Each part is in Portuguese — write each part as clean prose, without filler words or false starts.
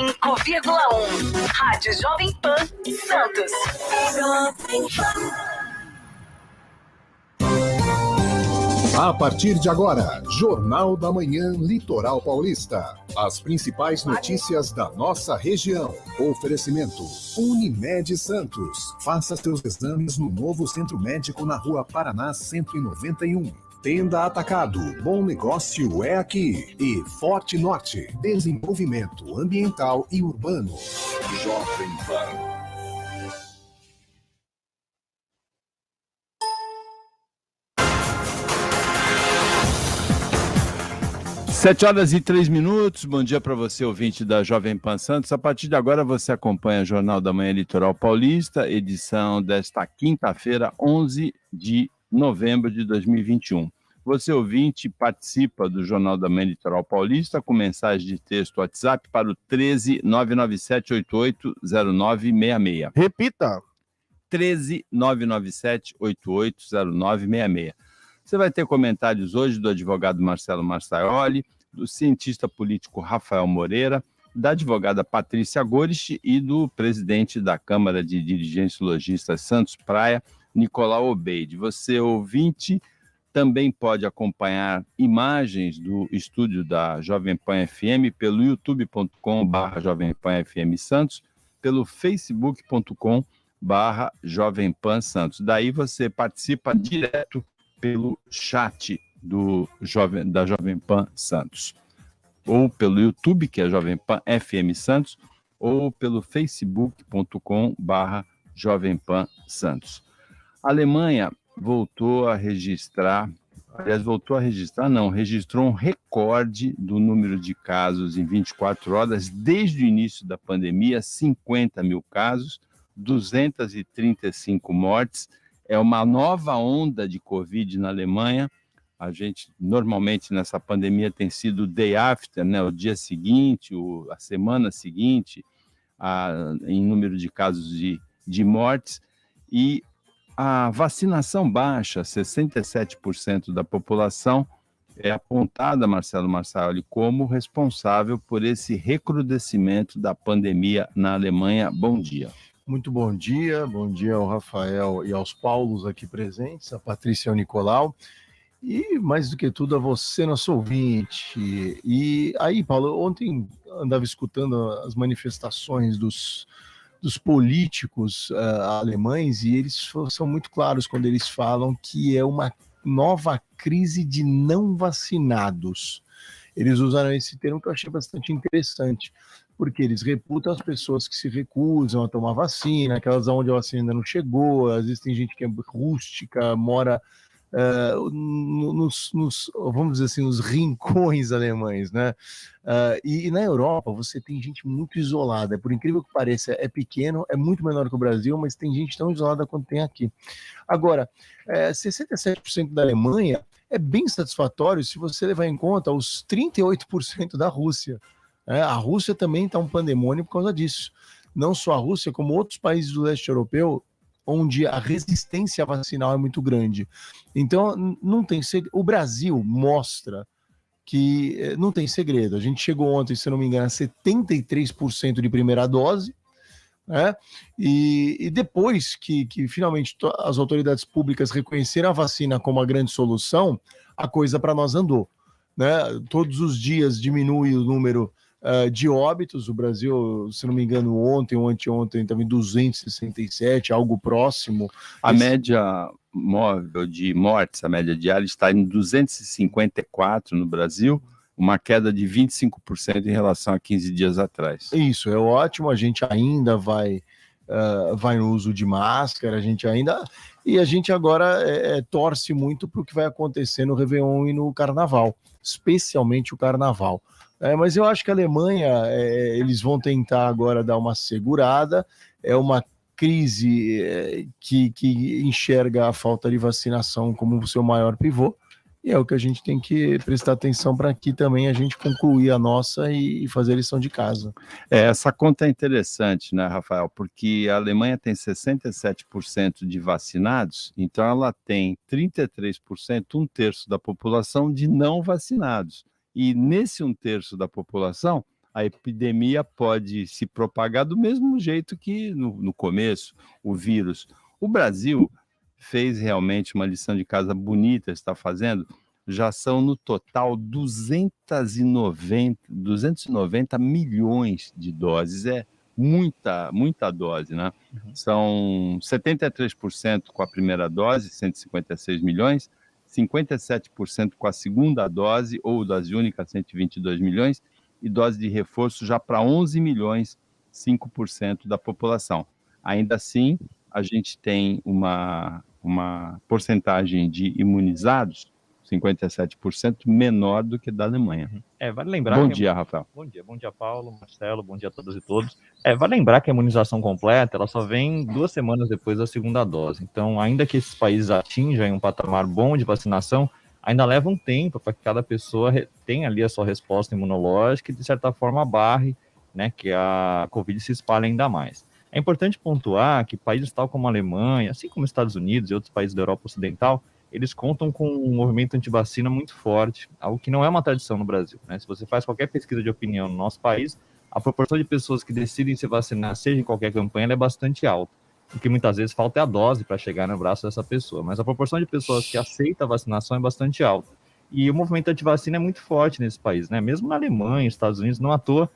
5,1. Rádio Jovem Pan Santos. A partir de agora, Jornal da Manhã Litoral Paulista. As principais notícias da nossa região. Oferecimento Unimed Santos. Faça seus exames no novo Centro Médico na Rua Paraná 191. Tenda Atacado, bom negócio é aqui. E Forte Norte, desenvolvimento ambiental e urbano. Jovem Pan. 7h03. Bom dia para você, ouvinte da Jovem Pan Santos. A partir de agora você acompanha o Jornal da Manhã Litoral Paulista, edição desta quinta-feira, 11 de novembro de 2021. Você, ouvinte, participa do Jornal da Manhã Litoral Paulista com mensagem de texto WhatsApp para o 13997880966. Repita! 13997880966. Você vai ter comentários hoje do advogado Marcelo Marsaioli, do cientista político Rafael Moreira, da advogada Patrícia Gorich e do presidente da Câmara de Dirigentes Lojistas Santos Praia, Nicolau Obeide. Você, ouvinte, também pode acompanhar imagens do estúdio da Jovem Pan FM pelo youtube.com/Jovem Pan FM Santos, pelo facebook.com/Jovem Pan Santos. Daí você participa direto pelo chat da Jovem Pan Santos, ou pelo YouTube, que é Jovem Pan FM Santos, ou pelo facebook.com/Jovem Pan Santos. A Alemanha registrou um recorde do número de casos em 24 horas, desde o início da pandemia, 50 mil casos, 235 mortes. É uma nova onda de Covid na Alemanha. A gente, normalmente, nessa pandemia tem sido o day after, né? O dia seguinte, a semana seguinte, em número de casos de mortes. E a vacinação baixa, 67% da população, é apontada, Marcelo Marsaioli, como responsável por esse recrudescimento da pandemia na Alemanha. Bom dia. Muito bom dia ao Rafael e aos Paulos aqui presentes, a Patrícia e ao Nicolau, e mais do que tudo a você, nosso ouvinte. E aí, Paulo, ontem andava escutando as manifestações dos políticos alemães, e eles são muito claros quando eles falam que é uma nova crise de não vacinados. Eles usaram esse termo que eu achei bastante interessante, porque eles reputam as pessoas que se recusam a tomar vacina, aquelas onde a vacina ainda não chegou. Às vezes tem gente que é rústica, mora vamos dizer assim, nos rincões alemães, né? E na Europa você tem gente muito isolada, por incrível que pareça, é pequeno, é muito menor que o Brasil, mas tem gente tão isolada quanto tem aqui. Agora, 67% da Alemanha é bem satisfatório se você levar em conta os 38% da Rússia. A Rússia também está um pandemônio por causa disso. Não só a Rússia, como outros países do leste europeu, onde a resistência vacinal é muito grande. Então, não tem segredo. O Brasil mostra que não tem segredo. A gente chegou ontem, se não me engano, a 73% de primeira dose, né? E depois que finalmente as autoridades públicas reconheceram a vacina como a grande solução, a coisa para nós andou, né? Todos os dias diminui o número de óbitos. O Brasil, se não me engano, ontem ou anteontem estava em 267, algo próximo. A média móvel de mortes, a média diária, está em 254 no Brasil, uma queda de 25% em relação a 15 dias atrás. Isso, é ótimo. A gente ainda vai no uso de máscara, a gente agora torce muito para o que vai acontecer no Réveillon e no Carnaval, especialmente o Carnaval. Mas eu acho que a Alemanha, eles vão tentar agora dar uma segurada. É uma crise que enxerga a falta de vacinação como o seu maior pivô, e é o que a gente tem que prestar atenção para aqui também a gente concluir a nossa e fazer a lição de casa. Essa conta é interessante, né, Rafael? Porque a Alemanha tem 67% de vacinados, então ela tem 33%, um terço da população, de não vacinados. E nesse um terço da população, a epidemia pode se propagar do mesmo jeito que no começo, o vírus. O Brasil fez realmente uma lição de casa bonita, está fazendo. Já são no total 290 milhões de doses. É muita dose, né? São 73% com a primeira dose, 156 milhões, 57% com a segunda dose, ou dose única, 122 milhões, e dose de reforço já para 11 milhões, 5% da população. Ainda assim, a gente tem uma porcentagem de imunizados, 57%, menor do que da Alemanha. Vale lembrar Bom dia, Rafael. Bom dia, Paulo, Marcelo, bom dia a todas e todos. Vale lembrar que a imunização completa, ela só vem 2 semanas depois da segunda dose. Então, ainda que esses países atinjam um patamar bom de vacinação, ainda leva um tempo para que cada pessoa tenha ali a sua resposta imunológica e, de certa forma, barre, né, que a Covid se espalhe ainda mais. É importante pontuar que países tal como a Alemanha, assim como os Estados Unidos e outros países da Europa Ocidental, eles contam com um movimento antivacina muito forte, algo que não é uma tradição no Brasil, né? Se você faz qualquer pesquisa de opinião no nosso país, a proporção de pessoas que decidem se vacinar, seja em qualquer campanha, ela é bastante alta. O que muitas vezes falta é a dose para chegar no braço dessa pessoa, mas a proporção de pessoas que aceita a vacinação é bastante alta. E o movimento antivacina é muito forte nesse país, né? Mesmo na Alemanha, Estados Unidos, não à toa,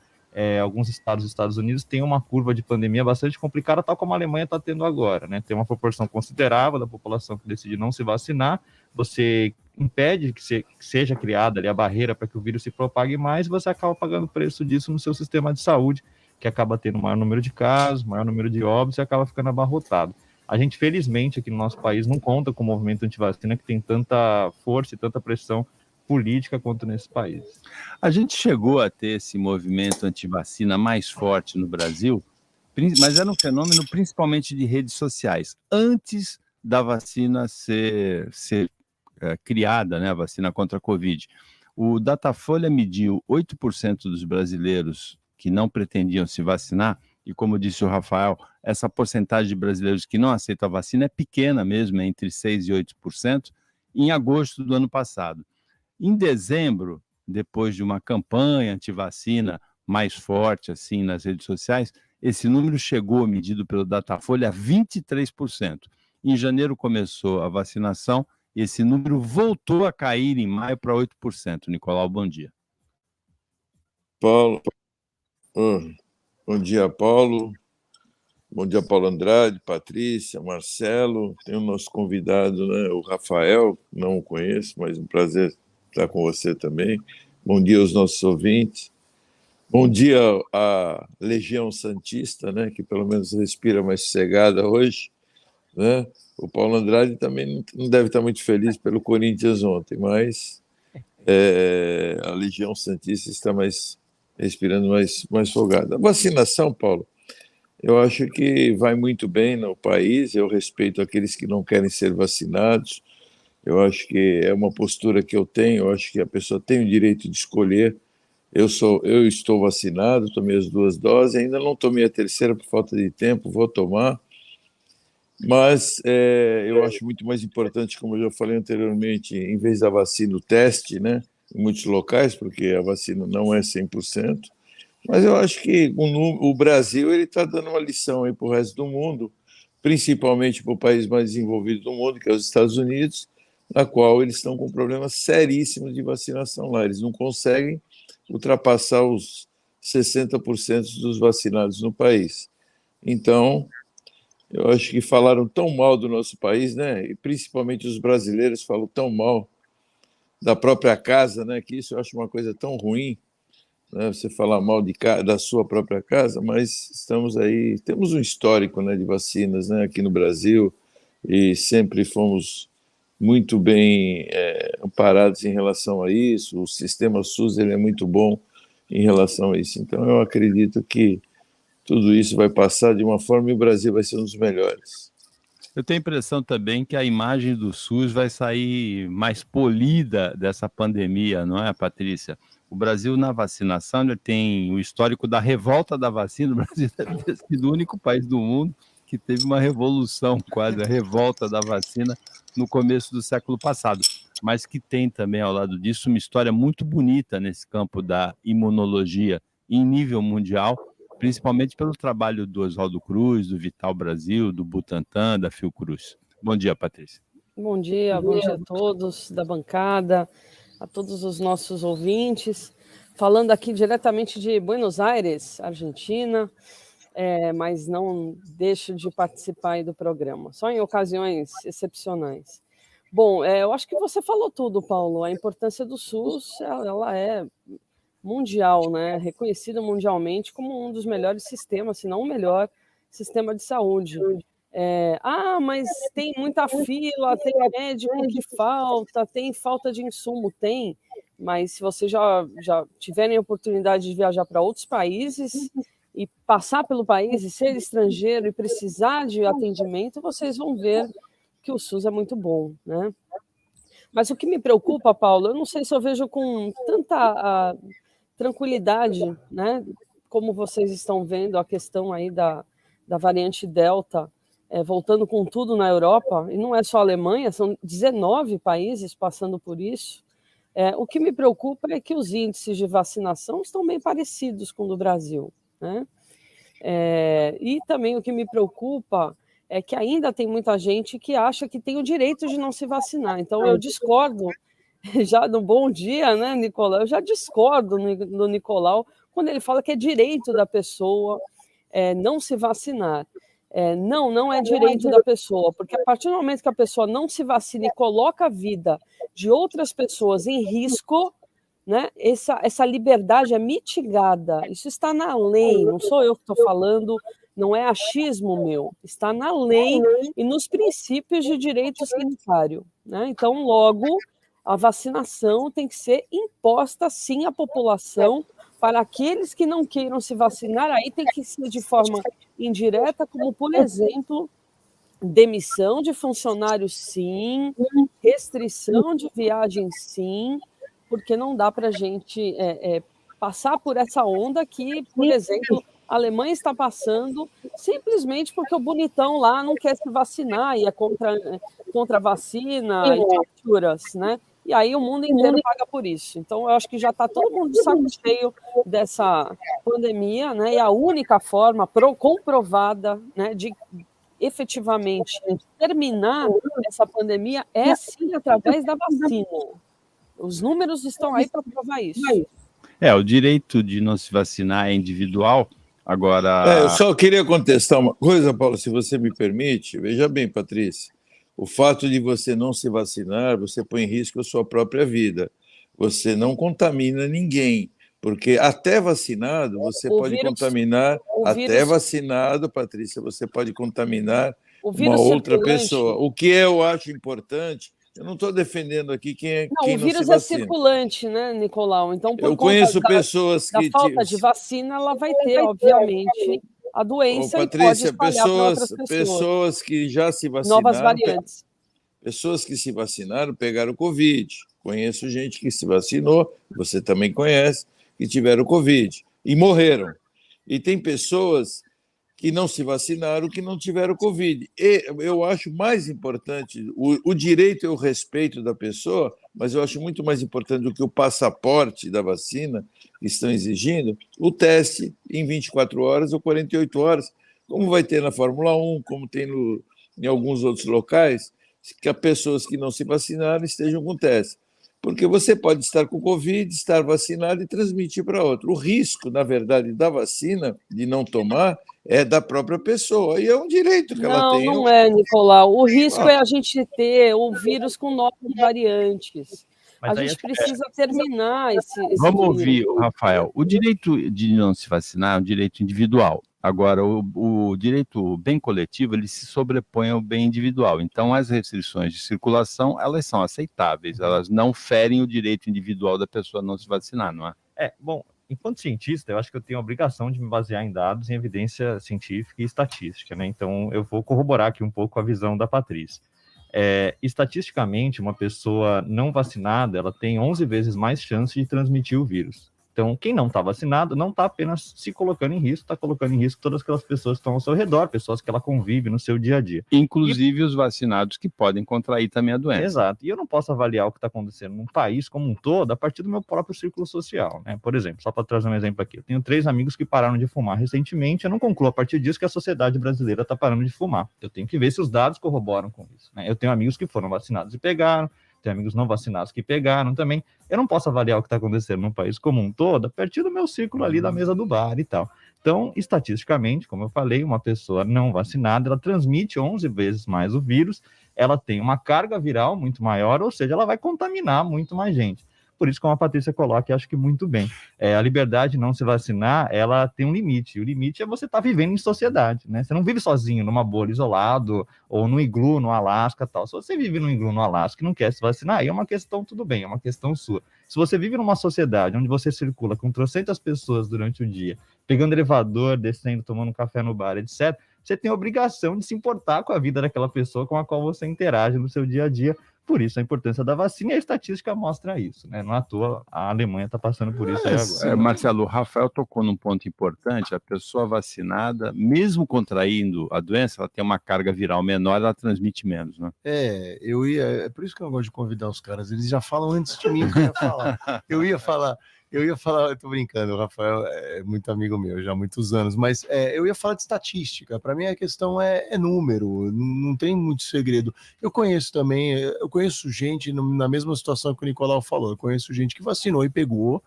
alguns estados dos Estados Unidos têm uma curva de pandemia bastante complicada, tal como a Alemanha está tendo agora, né? Tem uma proporção considerável da população que decide não se vacinar, você impede que seja criada ali a barreira para que o vírus se propague mais, e você acaba pagando o preço disso no seu sistema de saúde, que acaba tendo maior número de casos, maior número de óbitos e acaba ficando abarrotado. A gente, felizmente, aqui no nosso país, não conta com o movimento antivacina que tem tanta força e tanta pressão política quanto nesse país. A gente chegou a ter esse movimento antivacina mais forte no Brasil, mas era um fenômeno principalmente de redes sociais, antes da vacina ser criada, né, a vacina contra a Covid. O Datafolha mediu 8% dos brasileiros que não pretendiam se vacinar, e como disse o Rafael, essa porcentagem de brasileiros que não aceitam a vacina é pequena mesmo, é entre 6% e 8%, em agosto do ano passado. Em dezembro, depois de uma campanha antivacina mais forte assim nas redes sociais, esse número chegou, medido pelo Datafolha, a 23%. Em janeiro começou a vacinação e esse número voltou a cair em maio para 8%. Nicolau, bom dia. Paulo, bom dia, Paulo. Bom dia, Paulo Andrade, Patrícia, Marcelo. Tem o nosso convidado, né, o Rafael, não o conheço, mas um prazer estar com você também. Bom dia aos nossos ouvintes. Bom dia à Legião Santista, né, que pelo menos respira mais sossegada hoje, né? O Paulo Andrade também não deve estar muito feliz pelo Corinthians ontem, mas a Legião Santista está respirando mais folgada. A vacinação, Paulo, eu acho que vai muito bem no país. Eu respeito aqueles que não querem ser vacinados. Eu acho que é uma postura que eu tenho. Eu acho que a pessoa tem o direito de escolher. Eu estou vacinado, tomei as 2 doses, ainda não tomei a terceira por falta de tempo, vou tomar. Mas eu acho muito mais importante, como eu já falei anteriormente, em vez da vacina, o teste, né, em muitos locais, porque a vacina não é 100%. Mas eu acho que o Brasil está dando uma lição para o resto do mundo, principalmente para o país mais desenvolvido do mundo, que é os Estados Unidos, na qual eles estão com problemas seríssimos de vacinação lá. Eles não conseguem ultrapassar os 60% dos vacinados no país. Então, eu acho que falaram tão mal do nosso país, né? E principalmente os brasileiros falam tão mal da própria casa, né? Que isso eu acho uma coisa tão ruim, né? Você falar mal da sua própria casa, mas estamos aí, temos um histórico, né, de vacinas, né, aqui no Brasil, e sempre fomos muito bem amparados em relação a isso. O sistema SUS ele é muito bom em relação a isso. Então, eu acredito que tudo isso vai passar de uma forma e o Brasil vai ser um dos melhores. Eu tenho a impressão também que a imagem do SUS vai sair mais polida dessa pandemia, não é, Patrícia? O Brasil, na vacinação, ele tem o histórico da revolta da vacina. O Brasil deve ter sido o único país do mundo que teve uma revolução, quase, a revolta da vacina no começo do século passado, mas que tem também, ao lado disso, uma história muito bonita nesse campo da imunologia, em nível mundial, principalmente pelo trabalho do Oswaldo Cruz, do Vital Brasil, do Butantan, da Fiocruz. Bom dia, Patrícia. Bom dia a todos da bancada, a todos os nossos ouvintes. Falando aqui diretamente de Buenos Aires, Argentina, mas não deixo de participar aí do programa, só em ocasiões excepcionais. Bom, eu acho que você falou tudo, Paulo. A importância do SUS, ela é mundial, né? Reconhecida mundialmente como um dos melhores sistemas, se não o melhor sistema de saúde. Mas tem muita fila, tem médico que falta, tem falta de insumo, tem. Mas se vocês já tiverem a oportunidade de viajar para outros países e passar pelo país e ser estrangeiro e precisar de atendimento, vocês vão ver que o SUS é muito bom, né? Mas o que me preocupa, Paulo, eu não sei se eu vejo com tanta tranquilidade, né? Como vocês estão vendo a questão aí da variante Delta, voltando com tudo na Europa, e não é só a Alemanha, são 19 países passando por isso. O que me preocupa é que os índices de vacinação estão bem parecidos com o do Brasil, né? E também o que me preocupa é que ainda tem muita gente que acha que tem o direito de não se vacinar. Então, eu discordo, já no Bom Dia, né, Nicolau? Eu já discordo do Nicolau quando ele fala que é direito da pessoa não se vacinar. Não é direito da pessoa, porque a partir do momento que a pessoa não se vacina e coloca a vida de outras pessoas em risco, né, essa liberdade é mitigada. Isso está na lei, não sou eu que estou falando, não é achismo meu, está na lei e nos princípios de direito sanitário, né? Então, logo, a vacinação tem que ser imposta, sim, à população. Para aqueles que não queiram se vacinar, aí tem que ser de forma indireta, como, por exemplo, demissão de funcionários, sim, restrição de viagem, sim, porque não dá para a gente passar por essa onda que, por exemplo, a Alemanha está passando simplesmente porque o bonitão lá não quer se vacinar e é contra a vacina e capturas, né? E aí o mundo inteiro paga por isso. Então, eu acho que já está todo mundo de saco cheio dessa pandemia, né? E a única forma comprovada, né, de efetivamente terminar essa pandemia é, sim, através da vacina. Os números estão aí para provar isso. O direito de não se vacinar é individual. Agora... eu só queria contestar uma coisa, Paulo, se você me permite. Veja bem, Patrícia. O fato de você não se vacinar, você põe em risco a sua própria vida. Você não contamina ninguém, porque até vacinado você pode contaminar, até vacinado, Patrícia, você pode contaminar uma outra pessoa. O que eu acho importante, eu não estou defendendo aqui quem não se vacina. O vírus é circulante, né, Nicolau? Então, por eu conheço pessoas da que... falta de vacina, ela vai ter, obviamente, a doença, Patrícia, e pode espalhar para outras pessoas que já se vacinaram... Novas variantes. Pessoas que se vacinaram pegaram Covid. Conheço gente que se vacinou, você também conhece, que tiveram Covid e morreram. E tem pessoas que não se vacinaram, que não tiveram Covid. E eu acho mais importante, o direito e o respeito da pessoa, mas eu acho muito mais importante do que o passaporte da vacina que estão exigindo, o teste em 24 horas ou 48 horas, como vai ter na Fórmula 1, como tem em alguns outros locais, que as pessoas que não se vacinaram estejam com teste. Porque você pode estar com Covid, estar vacinado e transmitir para outro. O risco, na verdade, da vacina, de não tomar, é da própria pessoa. E é um direito que ela tem. Não é, Nicolau. O risco é a gente ter o vírus com novas variantes. Mas a gente precisa terminar esse Vamos ouvir, Rafael. O direito de não se vacinar é um direito individual. Agora, o direito bem coletivo, ele se sobrepõe ao bem individual. Então, as restrições de circulação, elas são aceitáveis. Elas não ferem o direito individual da pessoa não se vacinar, não é? Bom, enquanto cientista, eu acho que eu tenho a obrigação de me basear em dados, em evidência científica e estatística, né? Então, eu vou corroborar aqui um pouco a visão da Patrícia. Estatisticamente, uma pessoa não vacinada, ela tem 11 vezes mais chance de transmitir o vírus. Então, quem não está vacinado não está apenas se colocando em risco, está colocando em risco todas aquelas pessoas que estão ao seu redor, pessoas que ela convive no seu dia a dia. Inclusive os vacinados que podem contrair também a doença. Exato. E eu não posso avaliar o que está acontecendo num país como um todo a partir do meu próprio círculo social, né? Por exemplo, só para trazer um exemplo aqui, eu tenho 3 amigos que pararam de fumar recentemente, eu não concluo a partir disso que a sociedade brasileira está parando de fumar. Eu tenho que ver se os dados corroboram com isso, né? Eu tenho amigos que foram vacinados e pegaram, tenho amigos não vacinados que pegaram também. Eu não posso avaliar o que está acontecendo no país como um todo a partir do meu círculo ali da mesa do bar e tal. Então, estatisticamente, como eu falei, uma pessoa não vacinada, ela transmite 11 vezes mais o vírus, ela tem uma carga viral muito maior, ou seja, ela vai contaminar muito mais gente. Por isso, como a Patrícia coloca, eu acho que muito bem. A liberdade de não se vacinar, ela tem um limite. E o limite é você estar vivendo em sociedade, né? Você não vive sozinho, numa bolha, isolado, ou no iglu, no Alasca e tal. Se você vive no iglu, no Alasca e não quer se vacinar, aí é uma questão, tudo bem, é uma questão sua. Se você vive numa sociedade onde você circula com 300 pessoas durante o dia, pegando elevador, descendo, tomando um café no bar, etc., você tem a obrigação de se importar com a vida daquela pessoa com a qual você interage no seu dia a dia. Por isso a importância da vacina, e a estatística mostra isso, né? Não à toa a Alemanha está passando por isso aí agora. Marcelo, o Rafael tocou num ponto importante. A pessoa vacinada, mesmo contraindo a doença, ela tem uma carga viral menor, ela transmite menos, né? É por isso que eu não gosto de convidar os caras, eles já falam antes de mim o que eu ia falar. Eu tô brincando, o Rafael é muito amigo meu já há muitos anos, mas eu ia falar de estatística. Para mim a questão é número, não tem muito segredo. Eu conheço gente na mesma situação que o Nicolau falou, eu conheço gente que vacinou e pegou,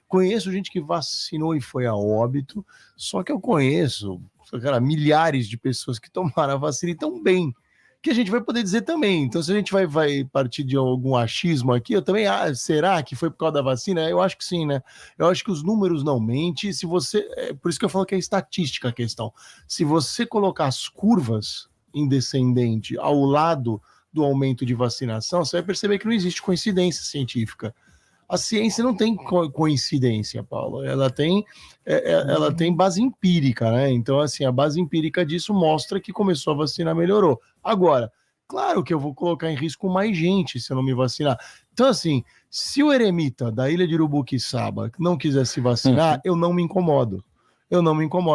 conheço gente que vacinou e foi a óbito, só que eu conheço, milhares de pessoas que tomaram a vacina e estão bem, que a gente vai poder dizer também. Então, se a gente vai partir de algum achismo aqui, eu também, será que foi por causa da vacina? Eu acho que sim, né? Eu acho que os números não mentem. Por isso que eu falo que é estatística a questão. Se você colocar as curvas em descendente ao lado do aumento de vacinação, você vai perceber que não existe coincidência científica. A ciência não tem coincidência, Paulo. Ela tem base empírica, né? Então, assim, a base empírica disso mostra que começou a vacina, melhorou. Agora, claro que eu vou colocar em risco mais gente se eu não me vacinar. Então, assim, se o eremita da ilha de Urubuquiçaba não quiser se vacinar, eu não me incomodo.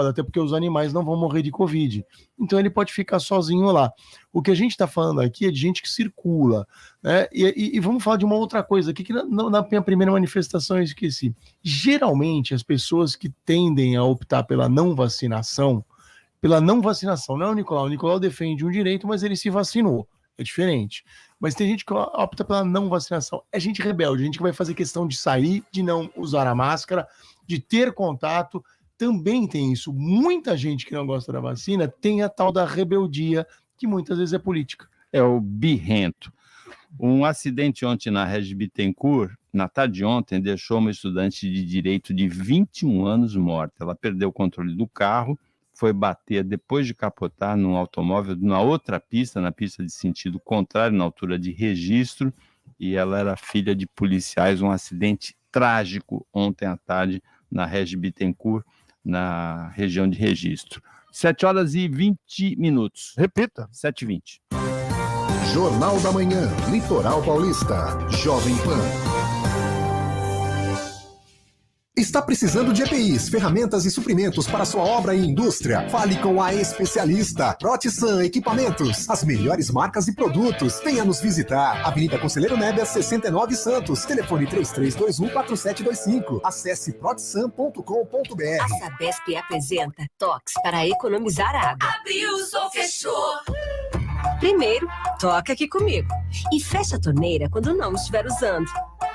Até porque os animais não vão morrer de Covid. Então ele pode ficar sozinho lá. O que a gente está falando aqui é de gente que circula, né? E vamos falar de uma outra coisa aqui, que na minha primeira manifestação eu esqueci. Geralmente as pessoas que tendem a optar pela não vacinação, não é o Nicolau defende um direito, mas ele se vacinou. É diferente. Mas tem gente que opta pela não vacinação. É gente rebelde, gente que vai fazer questão de sair, de não usar a máscara, de ter contato. Também tem isso. Muita gente que não gosta da vacina tem a tal da rebeldia, que muitas vezes é política. É o birrento. Um acidente ontem na Regis Bittencourt, na tarde de ontem, deixou uma estudante de direito de 21 anos morta. Ela perdeu o controle do carro, foi bater depois de capotar num automóvel na outra pista, na pista de sentido contrário, na altura de Registro, e ela era filha de policiais. Um acidente trágico ontem à tarde na Regis Bittencourt, na região de Registro. 7h20. Repita. 7h20. Jornal da Manhã, Litoral Paulista, Jovem Pan. Está precisando de EPIs, ferramentas e suprimentos para sua obra e indústria? Fale com a especialista Protisan Equipamentos. As melhores marcas e produtos. Venha nos visitar. Avenida Conselheiro Neves, 69 Santos. Telefone 33214725. Acesse protisan.com.br. A Sabesp apresenta toques para economizar água. Abriu, ou fechou. Primeiro, toca aqui comigo. E feche a torneira quando não estiver usando.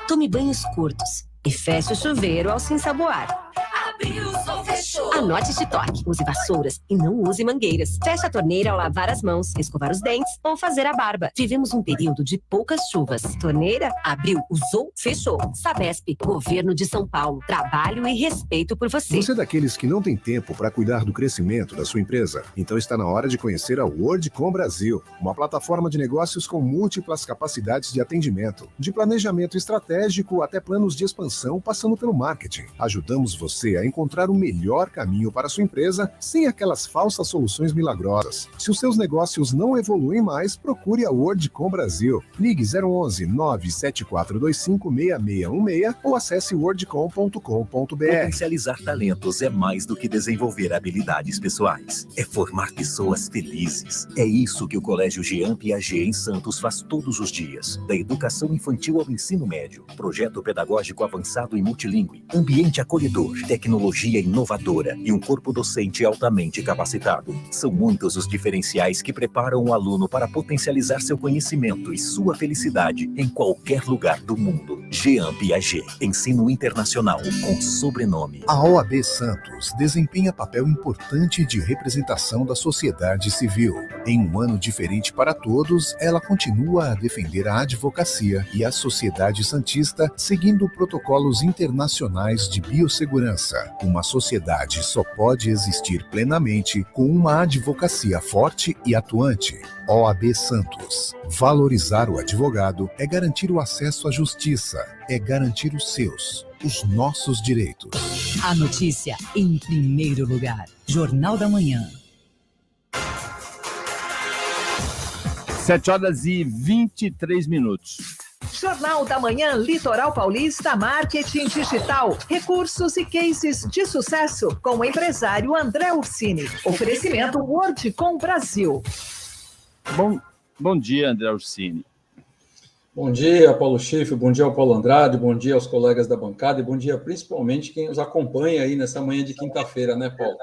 Tome banhos curtos. E feche o chuveiro ao se ensaboar. Abriu, ou fechou. Anote este toque. Use vassouras e não use mangueiras. Feche a torneira ao lavar as mãos, escovar os dentes ou fazer a barba. Vivemos um período de poucas chuvas. Torneira, abriu, usou, fechou. Sabesp, Governo de São Paulo. Trabalho e respeito por você. Você é daqueles que não tem tempo para cuidar do crescimento da sua empresa? Então está na hora de conhecer a WorldCom Brasil, uma plataforma de negócios com múltiplas capacidades de atendimento, de planejamento estratégico até planos de expansão, passando pelo marketing. Ajudamos você a encontrar o melhor melhor caminho para sua empresa sem aquelas falsas soluções milagrosas. Se os seus negócios não evoluem mais, procure a WorldCom Brasil. Ligue 011 97425 6616 ou acesse wordcom.com.br. Potencializar talentos é mais do que desenvolver habilidades pessoais. É formar pessoas felizes. É isso que o Colégio Jean Piaget em Santos faz todos os dias. Da educação infantil ao ensino médio. Projeto pedagógico avançado e multilingüe. Ambiente acolhedor. Tecnologia inovadora. E um corpo docente altamente capacitado. São muitos os diferenciais que preparam o aluno para potencializar seu conhecimento e sua felicidade em qualquer lugar do mundo. Jean Piaget. Ensino internacional com sobrenome. A OAB Santos desempenha papel importante de representação da sociedade civil. Em um ano diferente para todos, ela continua a defender a advocacia e a sociedade santista, seguindo protocolos internacionais de biossegurança. Uma sociedade só pode existir plenamente com uma advocacia forte e atuante. OAB Santos. Valorizar o advogado é garantir o acesso à justiça, é garantir os seus, os nossos direitos. A notícia em primeiro lugar. Jornal da Manhã. 7h23. Jornal da Manhã, Litoral Paulista, Marketing Digital, recursos e cases de sucesso, com o empresário André Ursini. Oferecimento WorldCom Brasil. Bom dia, André Ursini. Bom dia, Paulo Schiff, bom dia ao Paulo Andrade, bom dia aos colegas da bancada e bom dia principalmente quem nos acompanha aí nessa manhã de quinta-feira, né, Paulo?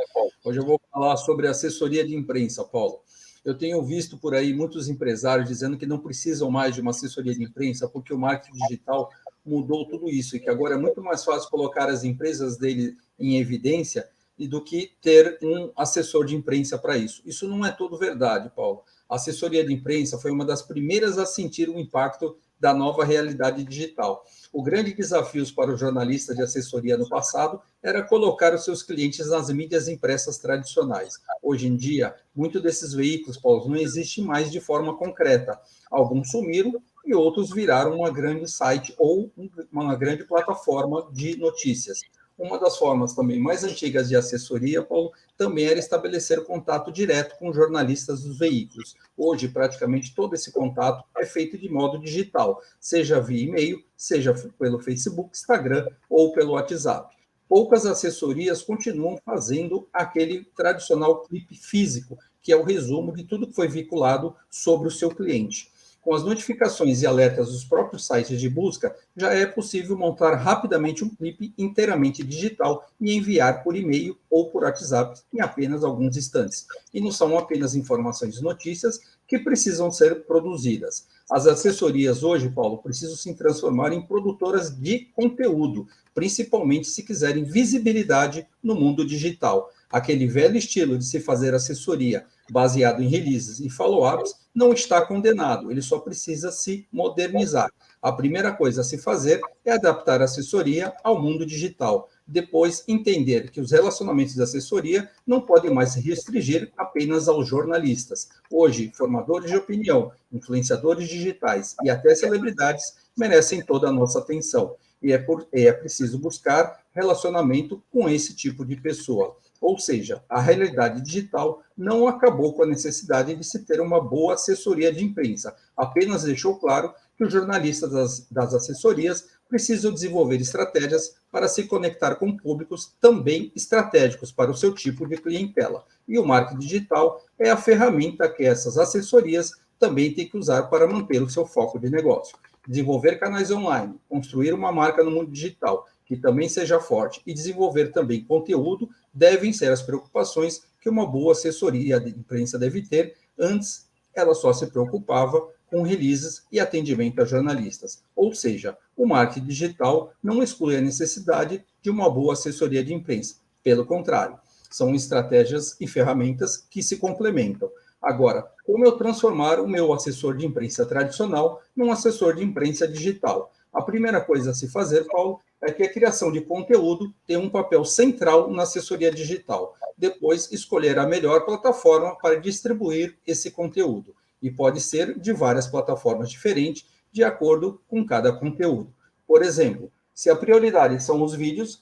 Hoje eu vou falar sobre assessoria de imprensa, Paulo. Eu tenho visto por aí muitos empresários dizendo que não precisam mais de uma assessoria de imprensa porque o marketing digital mudou tudo isso e que agora é muito mais fácil colocar as empresas dele em evidência do que ter um assessor de imprensa para isso. Isso não é todo verdade, Paulo. A assessoria de imprensa foi uma das primeiras a sentir o impacto da nova realidade digital. O grande desafio para os jornalistas de assessoria no passado era colocar os seus clientes nas mídias impressas tradicionais. Hoje em dia, muitos desses veículos, Paulo, não existem mais de forma concreta. Alguns sumiram e outros viraram uma grande site ou uma grande plataforma de notícias. Uma das formas também mais antigas de assessoria, Paulo, também era estabelecer contato direto com jornalistas dos veículos. Hoje, praticamente todo esse contato é feito de modo digital, seja via e-mail, seja pelo Facebook, Instagram ou pelo WhatsApp. Poucas assessorias continuam fazendo aquele tradicional clipe físico, que é o resumo de tudo que foi vinculado sobre o seu cliente. Com as notificações e alertas dos próprios sites de busca, já é possível montar rapidamente um clipe inteiramente digital e enviar por e-mail ou por WhatsApp em apenas alguns instantes. E não são apenas informações e notícias que precisam ser produzidas. As assessorias hoje, Paulo, precisam se transformar em produtoras de conteúdo, principalmente se quiserem visibilidade no mundo digital. Aquele velho estilo de se fazer assessoria baseado em releases e follow-ups não está condenado, ele só precisa se modernizar. A primeira coisa a se fazer é adaptar a assessoria ao mundo digital. Depois, entender que os relacionamentos de assessoria não podem mais se restringir apenas aos jornalistas. Hoje, formadores de opinião, influenciadores digitais e até celebridades merecem toda a nossa atenção. E é preciso buscar relacionamento com esse tipo de pessoa. Ou seja, a realidade digital não acabou com a necessidade de se ter uma boa assessoria de imprensa, apenas deixou claro que os jornalistas das assessorias precisam desenvolver estratégias para se conectar com públicos também estratégicos para o seu tipo de clientela. E o marketing digital é a ferramenta que essas assessorias também têm que usar para manter o seu foco de negócio. Desenvolver canais online, construir uma marca no mundo digital, que também seja forte, e desenvolver também conteúdo, devem ser as preocupações que uma boa assessoria de imprensa deve ter. Antes, ela só se preocupava com releases e atendimento a jornalistas. Ou seja, o marketing digital não exclui a necessidade de uma boa assessoria de imprensa. Pelo contrário, são estratégias e ferramentas que se complementam. Agora, como eu transformar o meu assessor de imprensa tradicional num assessor de imprensa digital? A primeira coisa a se fazer, Paulo, é que a criação de conteúdo tem um papel central na assessoria digital. Depois, escolher a melhor plataforma para distribuir esse conteúdo. E pode ser de várias plataformas diferentes, de acordo com cada conteúdo. Por exemplo, Se a prioridade são os vídeos,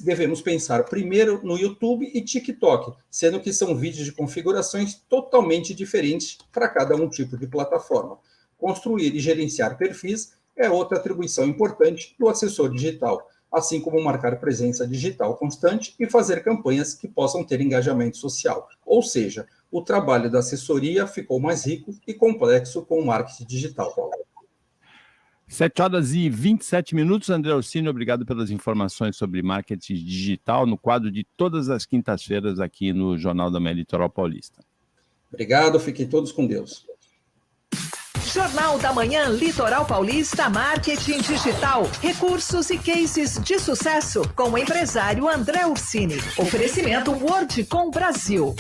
devemos pensar primeiro no YouTube e TikTok, sendo que são vídeos de configurações totalmente diferentes para cada um tipo de plataforma. Construir e gerenciar perfis é outra atribuição importante do assessor digital, assim como marcar presença digital constante e fazer campanhas que possam ter engajamento social. Ou seja, o trabalho da assessoria ficou mais rico e complexo com o marketing digital, Paulo. 7h27. André Orsini, obrigado pelas informações sobre marketing digital no quadro de todas as quintas-feiras aqui no Jornal da Manhã Litoral Paulista. Obrigado, fiquem todos com Deus. Jornal da Manhã Litoral Paulista Marketing Digital. Recursos e cases de sucesso com o empresário André Ursini. Oferecimento WorldCom Brasil.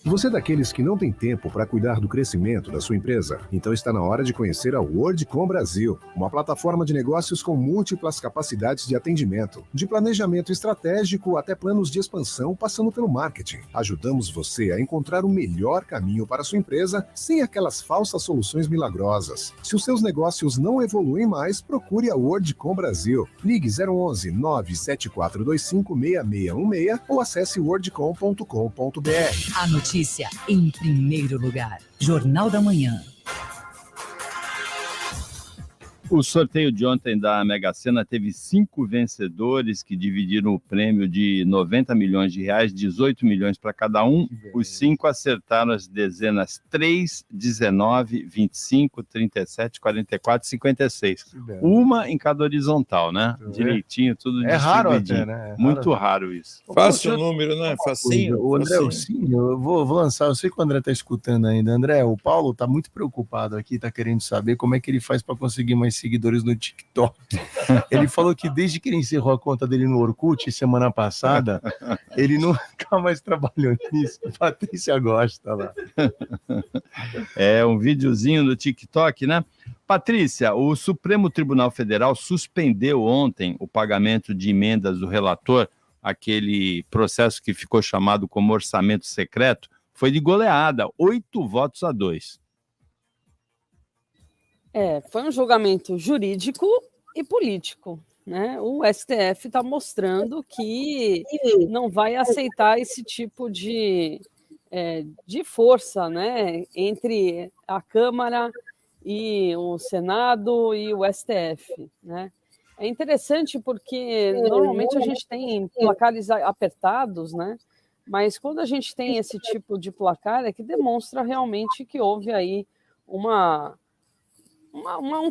Você é daqueles que não tem tempo para cuidar do crescimento da sua empresa? Então está na hora de conhecer a WorldCom Brasil, uma plataforma de negócios com múltiplas capacidades de atendimento, de planejamento estratégico até planos de expansão, passando pelo marketing. Ajudamos você a encontrar o melhor caminho para a sua empresa sem aquelas falsas soluções milagrosas. Se os seus negócios não evoluem mais, procure a WorldCom Brasil. Ligue 011 97425 6616 ou acesse wordcom.com.br. A notícia em primeiro lugar. Jornal da Manhã. O sorteio de ontem da Mega Sena teve 5 vencedores que dividiram o prêmio de R$90 milhões, 18 milhões para cada um. Os 5 acertaram as dezenas 3, 19, 25, 37, 44 e 56. Uma em cada horizontal, né? Direitinho, tudo distribuidinho. Raro até, né? Muito raro isso. Fácil o número, né? Facinho. O André Ursini, eu vou lançar, eu sei que o André está escutando ainda. André, o Paulo está muito preocupado aqui, está querendo saber como é que ele faz para conseguir mais seguidores no TikTok. Ele falou que desde que ele encerrou a conta dele no Orkut semana passada, ele nunca mais trabalhou nisso. A Patrícia gosta lá. É um videozinho do TikTok, né? Patrícia, o Supremo Tribunal Federal suspendeu ontem o pagamento de emendas do relator, aquele processo que ficou chamado como orçamento secreto, foi de goleada, 8-2. Foi um julgamento jurídico e político, né? O STF está mostrando que não vai aceitar esse tipo de força, né? Entre a Câmara e o Senado e o STF, né? É interessante porque normalmente a gente tem placares apertados, né? Mas quando a gente tem esse tipo de placar é que demonstra realmente que houve aí um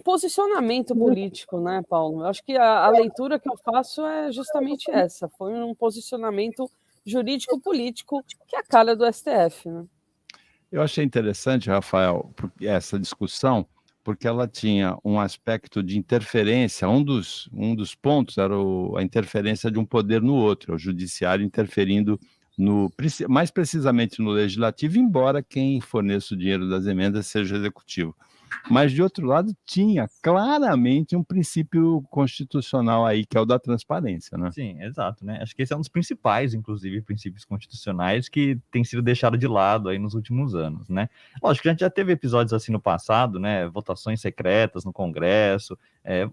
posicionamento político, né, Paulo? Eu acho que a leitura que eu faço é justamente essa. Foi um posicionamento jurídico-político que é a cara do STF, né? Eu achei interessante, Rafael, essa discussão, porque ela tinha um aspecto de interferência. Um dos pontos era a interferência de um poder no outro, o judiciário interferindo mais precisamente no legislativo, embora quem forneça o dinheiro das emendas seja o executivo. Mas, de outro lado, tinha claramente um princípio constitucional aí, que é o da transparência, né? Sim, exato, né? Acho que esse é um dos principais, inclusive, princípios constitucionais que tem sido deixado de lado aí nos últimos anos, né? Lógico que a gente já teve episódios assim no passado, né? Votações secretas no Congresso,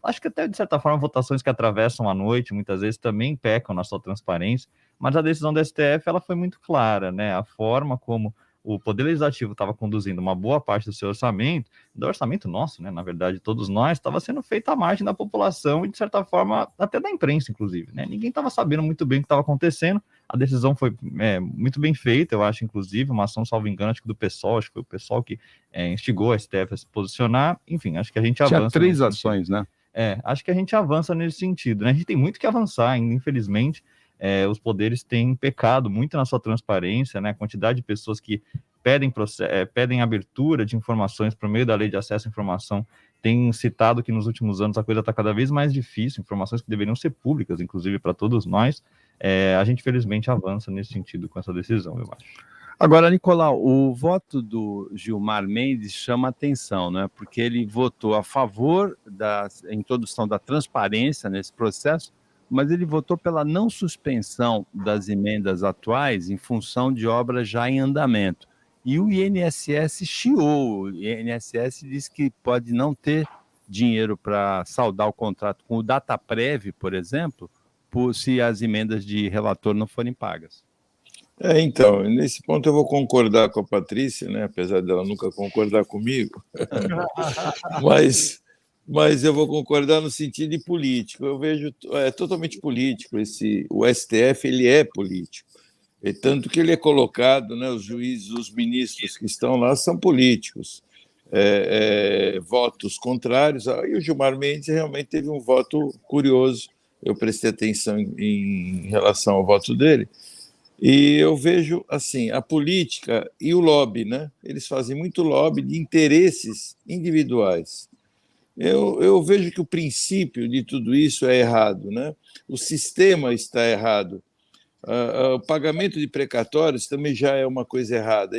acho que até, de certa forma, votações que atravessam a noite, muitas vezes também pecam na sua transparência, mas a decisão do STF, ela foi muito clara, né? A forma como o Poder Legislativo estava conduzindo uma boa parte do seu orçamento, do orçamento nosso, né, na verdade, todos nós, estava sendo feita à margem da população e, de certa forma, até da imprensa, inclusive, né? Ninguém estava sabendo muito bem o que estava acontecendo, a decisão foi muito bem feita, eu acho, inclusive, uma ação, salvo engano, acho que do PSOL, acho que foi o PSOL que instigou a STF a se posicionar, enfim, acho que a gente avança. Tinha 3 ações, né? Acho que a gente avança nesse sentido, né? A gente tem muito que avançar ainda, infelizmente. Os poderes têm pecado muito na sua transparência, né? A quantidade de pessoas que pedem abertura de informações por meio da Lei de Acesso à Informação tem citado que nos últimos anos a coisa está cada vez mais difícil, informações que deveriam ser públicas, inclusive para todos nós. A gente, felizmente, avança nesse sentido com essa decisão, eu acho. Agora, Nicolau, o voto do Gilmar Mendes chama atenção, né? Porque ele votou a favor da introdução da transparência nesse processo, mas ele votou pela não suspensão das emendas atuais em função de obras já em andamento. E o INSS chiou, o INSS disse que pode não ter dinheiro para saldar o contrato com o Dataprev, por exemplo, se as emendas de relator não forem pagas. Então, nesse ponto eu vou concordar com a Patrícia, né? Apesar dela nunca concordar comigo, mas eu vou concordar no sentido de político. Eu vejo totalmente político. O STF ele é político, e tanto que ele é colocado, né? Os juízes, os ministros que estão lá são políticos, votos contrários. E o Gilmar Mendes realmente teve um voto curioso. Eu prestei atenção em relação ao voto dele. E eu vejo, assim, a política e o lobby, né? Eles fazem muito lobby de interesses individuais. Eu vejo que o princípio de tudo isso é errado, né? O sistema está errado. O pagamento de precatórios também já é uma coisa errada.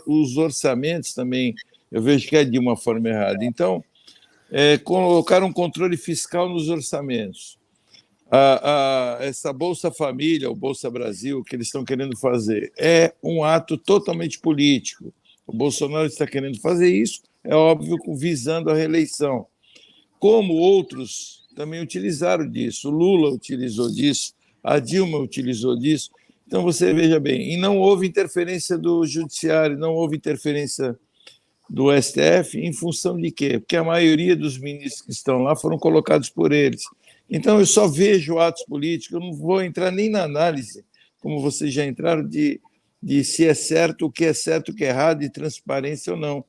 Os orçamentos também, eu vejo que é de uma forma errada. Então, colocar um controle fiscal nos orçamentos. Essa Bolsa Família, ou Bolsa Brasil, que eles estão querendo fazer, é um ato totalmente político. O Bolsonaro está querendo fazer isso, é óbvio, visando a reeleição. Como outros também utilizaram disso. O Lula utilizou disso, a Dilma utilizou disso. Então, você veja bem, e não houve interferência do Judiciário, não houve interferência do STF, em função de quê? Porque a maioria dos ministros que estão lá foram colocados por eles. Então, eu só vejo atos políticos, eu não vou entrar nem na análise, como vocês já entraram, de se é certo, o que é certo, o que é errado, de transparência ou não.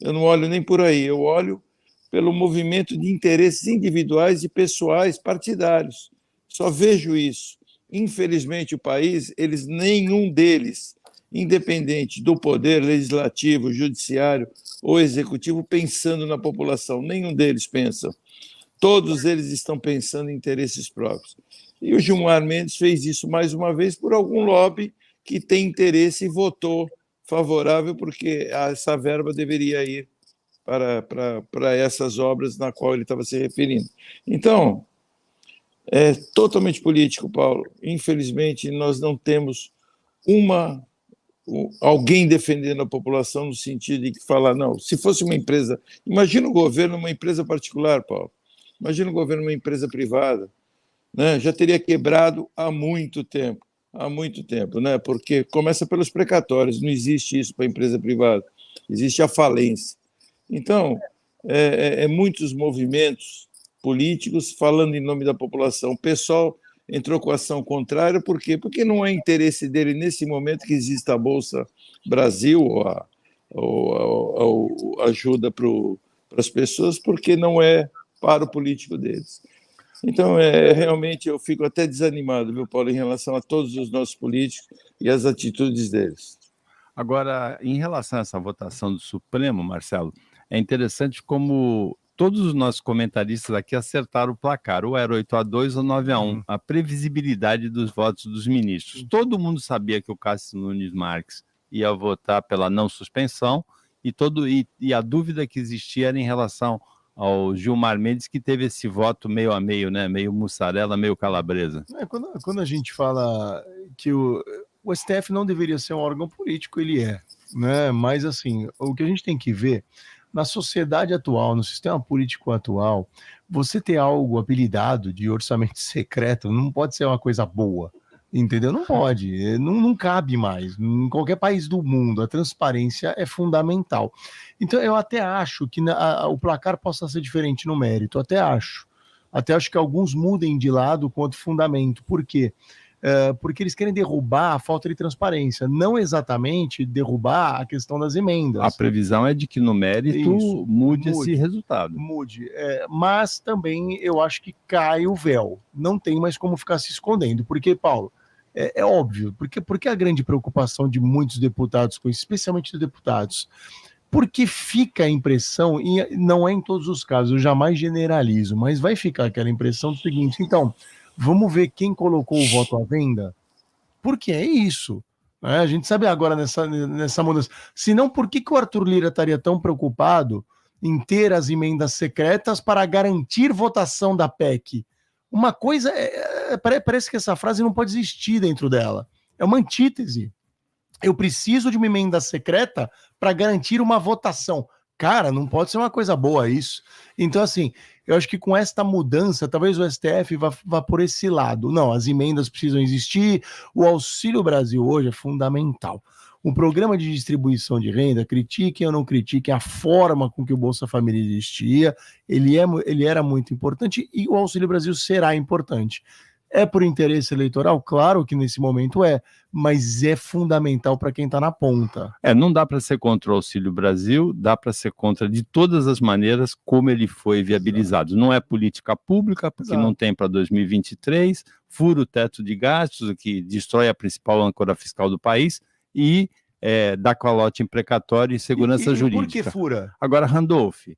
Eu não olho nem por aí, eu olho pelo movimento de interesses individuais e pessoais partidários. Só vejo isso. Infelizmente, o país, nenhum deles, independente do poder legislativo, judiciário ou executivo, pensando na população, nenhum deles pensa. Todos eles estão pensando em interesses próprios. E o Gilmar Mendes fez isso mais uma vez por algum lobby que tem interesse e votou favorável, porque essa verba deveria ir para essas obras na qual ele estava se referindo. Então, é totalmente político, Paulo. Infelizmente, nós não temos alguém defendendo a população no sentido de falar, não, se fosse uma empresa... Imagina o governo uma empresa particular, Paulo. Imagina o governo uma empresa privada, né? Já teria quebrado há muito tempo, né? Porque começa pelos precatórios, não existe isso para a empresa privada, existe a falência. Então, muitos movimentos políticos falando em nome da população. O pessoal entrou com ação contrária, por quê? Porque não é interesse dele, nesse momento, que exista a Bolsa Brasil ou ajuda para as pessoas, porque não é para o político deles. Então, realmente, eu fico até desanimado, viu, Paulo, em relação a todos os nossos políticos e as atitudes deles. Agora, em relação a essa votação do Supremo, Marcelo, é interessante como todos os nossos comentaristas aqui acertaram o placar, ou era 8-2 ou 9-1, a previsibilidade dos votos dos ministros. Todo mundo sabia que o Cássio Nunes Marques ia votar pela não suspensão, e a dúvida que existia era em relação ao Gilmar Mendes, que teve esse voto meio a meio, né? Meio mussarela, meio calabresa. Quando a gente fala que o STF não deveria ser um órgão político, ele é, né? Mas, assim, o que a gente tem que ver, na sociedade atual, no sistema político atual, você ter algo apelidado de orçamento secreto não pode ser uma coisa boa, entendeu? Não pode, não cabe mais. Em qualquer país do mundo, a transparência é fundamental. Então, eu até acho que o placar possa ser diferente no mérito, até acho que alguns mudem de lado quanto fundamento. Por quê? Porque eles querem derrubar a falta de transparência, não exatamente derrubar a questão das emendas. A previsão é de que no mérito mude esse resultado. Mas também eu acho que cai o véu, não tem mais como ficar se escondendo, porque, Paulo, é óbvio, porque a grande preocupação de muitos deputados com isso, especialmente dos deputados, porque fica a impressão, e não é em todos os casos, eu jamais generalizo, mas vai ficar aquela impressão do seguinte, então, vamos ver quem colocou o voto à venda? Porque é isso. Né? A gente sabe agora nessa mudança. Se não, por que o Arthur Lira estaria tão preocupado em ter as emendas secretas para garantir votação da PEC? Uma coisa, parece que essa frase não pode existir dentro dela. É uma antítese. Eu preciso de uma emenda secreta para garantir uma votação. Cara, não pode ser uma coisa boa isso. Então, assim, eu acho que com esta mudança, talvez o STF vá por esse lado. Não, as emendas precisam existir, o Auxílio Brasil hoje é fundamental. O programa de distribuição de renda, critiquem ou não critiquem a forma com que o Bolsa Família existia, ele era muito importante e o Auxílio Brasil será importante. É por interesse eleitoral? Claro que nesse momento mas é fundamental para quem está na ponta. Não dá para ser contra o Auxílio Brasil, dá para ser contra de todas as maneiras como ele foi viabilizado. Exato. Não é política pública, porque Exato. Não tem para 2023, fura o teto de gastos, o que destrói a principal âncora fiscal do país, e dá calote em precatório e segurança jurídica. Por que fura? Agora, Randolph,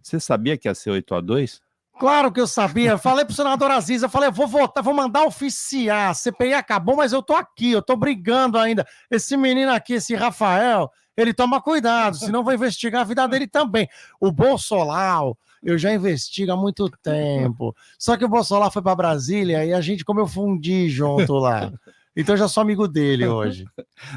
você sabia que ia ser 8-2? Claro que eu sabia. Falei pro senador Aziz, eu falei, eu vou votar, vou mandar oficiar. A CPI acabou, mas eu tô aqui, eu tô brigando ainda. Esse menino aqui, esse Rafael, ele toma cuidado, senão vai investigar a vida dele também. O Bolsonaro, eu já investigo há muito tempo. Só que o Bolsonaro foi para Brasília e a gente comeu fundi junto lá. Então eu já sou amigo dele hoje.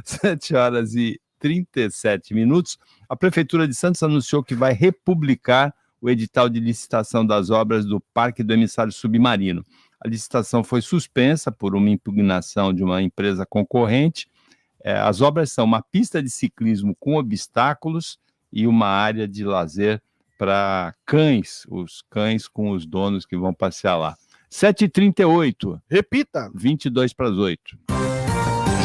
7h37. A Prefeitura de Santos anunciou que vai republicar o edital de licitação das obras do Parque do Emissário Submarino. A licitação foi suspensa por uma impugnação de uma empresa concorrente. As obras são uma pista de ciclismo com obstáculos e uma área de lazer para cães, os cães com os donos que vão passear lá. 7h38. Repita. 7:52.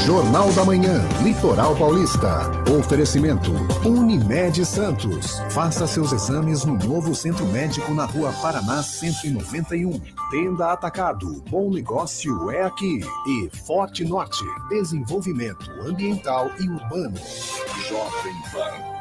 Jornal da Manhã, Litoral Paulista. Oferecimento Unimed Santos. Faça seus exames no novo Centro Médico na Rua Paraná 191. Tenda Atacado, bom negócio é aqui. E Forte Norte, desenvolvimento ambiental e urbano. Jovem Pan.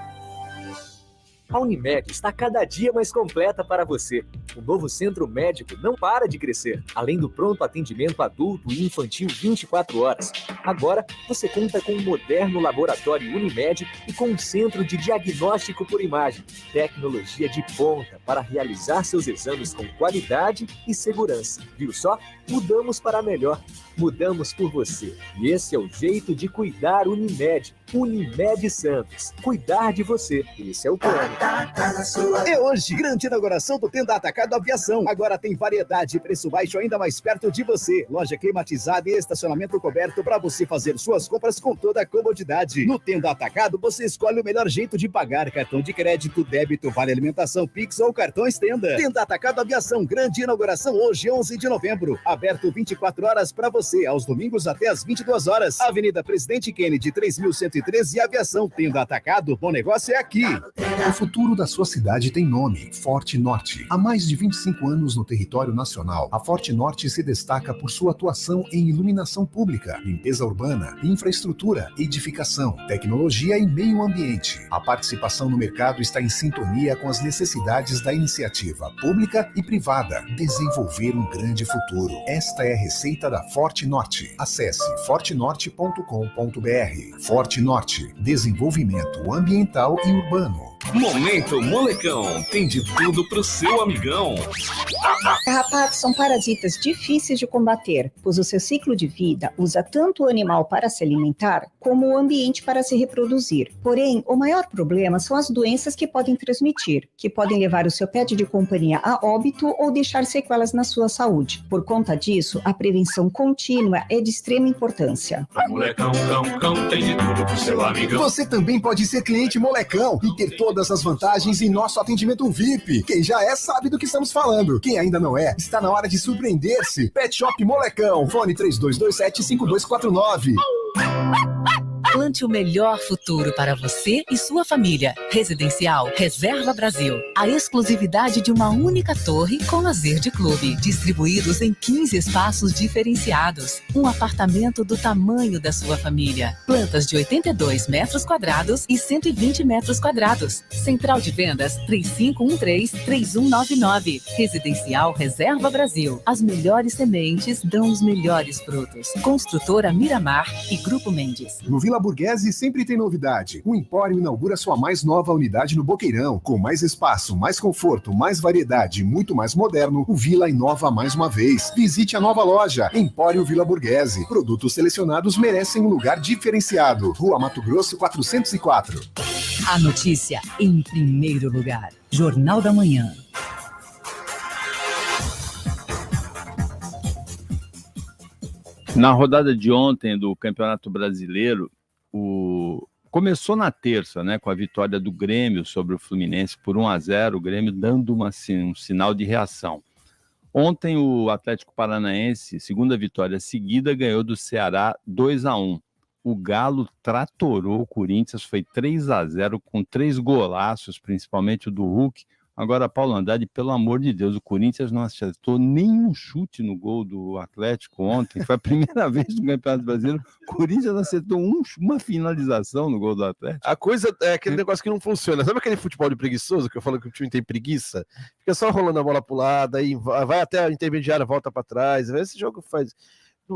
A Unimed está cada dia mais completa para você. O novo centro médico não para de crescer. Além do pronto atendimento adulto e infantil 24 horas. Agora, você conta com um moderno laboratório Unimed e com um centro de diagnóstico por imagem. Tecnologia de ponta para realizar seus exames com qualidade e segurança. Viu só? Mudamos para melhor. Mudamos por você. E esse é o jeito de cuidar Unimed. Unimed Santos. Cuidar de você. Esse é o plano. É hoje, grande inauguração do Tenda Atacado Aviação. Agora tem variedade e preço baixo ainda mais perto de você. Loja climatizada e estacionamento coberto para você fazer suas compras com toda a comodidade. No Tenda Atacado, você escolhe o melhor jeito de pagar. Cartão de crédito, débito, vale alimentação, Pix ou cartões Tenda. Tenda Atacado Aviação, grande inauguração hoje, 11 de novembro. Aberto 24 horas para você, aos domingos até às 22 horas. Avenida Presidente Kennedy, 3113 e Aviação. Tenda Atacado, bom negócio é aqui. O futuro da sua cidade tem nome, Forte Norte. Há mais de 25 anos no território nacional, a Forte Norte se destaca por sua atuação em iluminação pública, limpeza urbana, infraestrutura, edificação, tecnologia e meio ambiente. A participação no mercado está em sintonia com as necessidades da iniciativa pública e privada. Desenvolver um grande futuro. Esta é a receita da Forte Norte. Acesse fortenorte.com.br. Forte Norte, desenvolvimento ambiental e urbano. Momento Molecão, tem de tudo pro seu amigão. Carrapatos são parasitas difíceis de combater, pois o seu ciclo de vida usa tanto o animal para se alimentar, como o ambiente para se reproduzir. Porém, o maior problema são as doenças que podem transmitir, que podem levar o seu pet de companhia a óbito ou deixar sequelas na sua saúde. Por conta disso, a prevenção contínua é de extrema importância. Molecão, cão, tem de tudo pro seu amigão. Você também pode ser cliente Molecão e ter todas as vantagens em nosso atendimento VIP. Quem já é, sabe do que estamos falando. Quem ainda não é, está na hora de surpreender-se. Pet Shop Molecão. Fone 3227-5249. Plante o melhor futuro para você e sua família. Residencial Reserva Brasil. A exclusividade de uma única torre com lazer de clube. Distribuídos em 15 espaços diferenciados. Um apartamento do tamanho da sua família. Plantas de 82 metros quadrados e 120 metros quadrados. Central de vendas 3513-3199. Residencial Reserva Brasil. As melhores sementes dão os melhores frutos. Construtora Miramar e Grupo Mendes. No Vila Burguese sempre tem novidade. O Empório inaugura sua mais nova unidade no Boqueirão. Com mais espaço, mais conforto, mais variedade e muito mais moderno, o Vila inova mais uma vez. Visite a nova loja, Empório Vila Burguese. Produtos selecionados merecem um lugar diferenciado. Rua Mato Grosso 404. A notícia em primeiro lugar. Jornal da Manhã. Na rodada de ontem do Campeonato Brasileiro, começou na terça, né, com a vitória do Grêmio sobre o Fluminense por 1-0, o Grêmio dando um sinal de reação. Ontem o Atlético Paranaense, segunda vitória seguida, ganhou do Ceará 2-1. O Galo tratorou o Corinthians, foi 3-0 com 3 golaços, principalmente o do Hulk. Agora, Paulo Andrade, pelo amor de Deus, o Corinthians não acertou nenhum chute no gol do Atlético ontem. Foi a primeira vez no Campeonato Brasileiro. O Corinthians acertou uma finalização no gol do Atlético. A coisa é aquele negócio que não funciona. Sabe aquele futebol de preguiçoso que eu falo que o time tem preguiça? Fica só rolando a bola pro lado, aí vai até a intermediária, volta para trás. Esse jogo faz...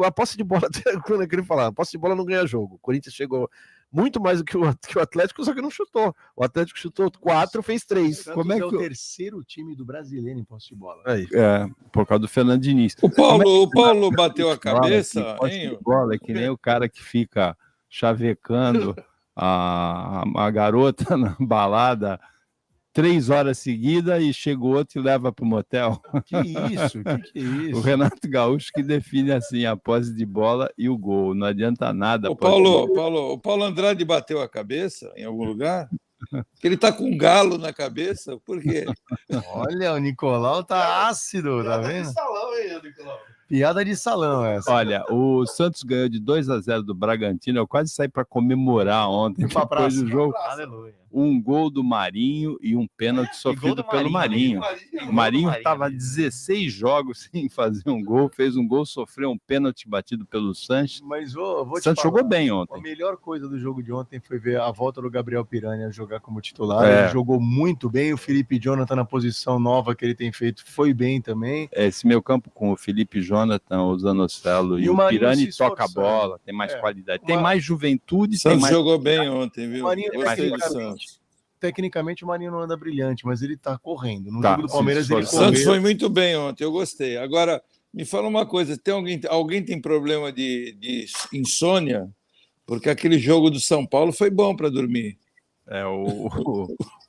A posse de bola, quando eu queria falar, a posse de bola não ganha jogo. O Corinthians chegou muito mais do que o Atlético, só que não chutou. O Atlético chutou 4, fez 3. Como é que o terceiro time do brasileiro em posse de bola? Aí. Por causa do Fernando Diniz. O Paulo bateu a cabeça, posse de bola é que nem o cara que fica chavecando a garota na balada 3 horas seguidas e chega o outro e leva para o motel. Que isso? Que é isso? O Renato Gaúcho que define assim a posse de bola e o gol. Não adianta nada. O Paulo Andrade bateu a cabeça em algum lugar? Ele está com um galo na cabeça? Por quê? Olha, o Nicolau tá ácido, tá vendo? Piada de salão essa. Olha, o Santos ganhou de 2-0 do Bragantino. Eu quase saí para comemorar ontem, depois do jogo. Aleluia. Um gol do Marinho e um pênalti sofrido pelo Marinho. O Marinho estava 16 jogos sem fazer um gol, fez um gol, sofreu um pênalti batido pelo Sanches. Mas vou o Santos jogou bem ontem. A melhor coisa do jogo de ontem foi ver a volta do Gabriel Piranha jogar como titular. Ele jogou muito bem. O Felipe Jonathan na posição nova que ele tem feito foi bem também. Esse meio campo com o Felipe Jonathan, o Zanocelo e o Pirani toca a bola, tem mais qualidade, tem mais juventude. O Santos mais... jogou bem ontem, viu? Tecnicamente o Marinho não anda brilhante, mas ele tá correndo. No jogo do Palmeiras ele correu. O Santos foi muito bem ontem, eu gostei. Agora, me fala uma coisa, alguém tem problema de insônia? Porque aquele jogo do São Paulo foi bom para dormir.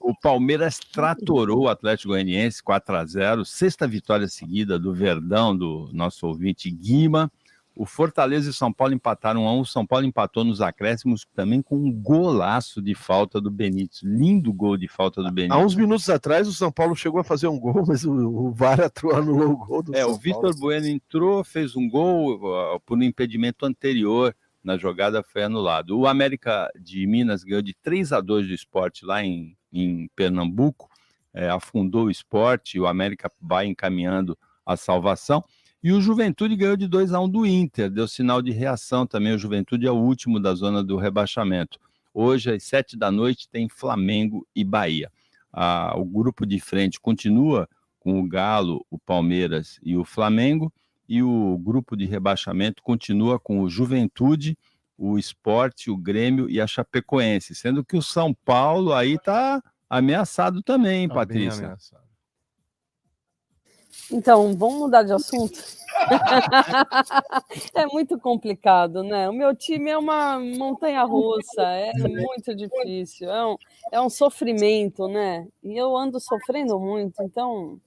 O Palmeiras tratorou o Atlético Goianiense 4-0, 6ª vitória seguida do Verdão, do nosso ouvinte Guima. O Fortaleza e o São Paulo empataram 1-1. O São Paulo empatou nos acréscimos também com um golaço de falta do Benítez. Lindo gol de falta do Benítez. Há uns minutos atrás, o São Paulo chegou a fazer um gol, mas o VAR anulou o gol do São Paulo. O Vitor Bueno entrou, fez um gol por um impedimento anterior. Na jogada foi anulado. O América de Minas ganhou de 3-2 do Sport lá em Pernambuco. Afundou o Sport e o América vai encaminhando a salvação. E o Juventude ganhou de 2-1 do Inter, deu sinal de reação também. O Juventude é o último da zona do rebaixamento. Hoje, às 19h, tem Flamengo e Bahia. O grupo de frente continua com o Galo, o Palmeiras e o Flamengo, e o grupo de rebaixamento continua com o Juventude, o Sport, o Grêmio e a Chapecoense, sendo que o São Paulo aí está ameaçado também, hein, Patrícia? Então, vamos mudar de assunto? É muito complicado, né? O meu time é uma montanha-russa, é muito difícil, é um sofrimento, né? E eu ando sofrendo muito, então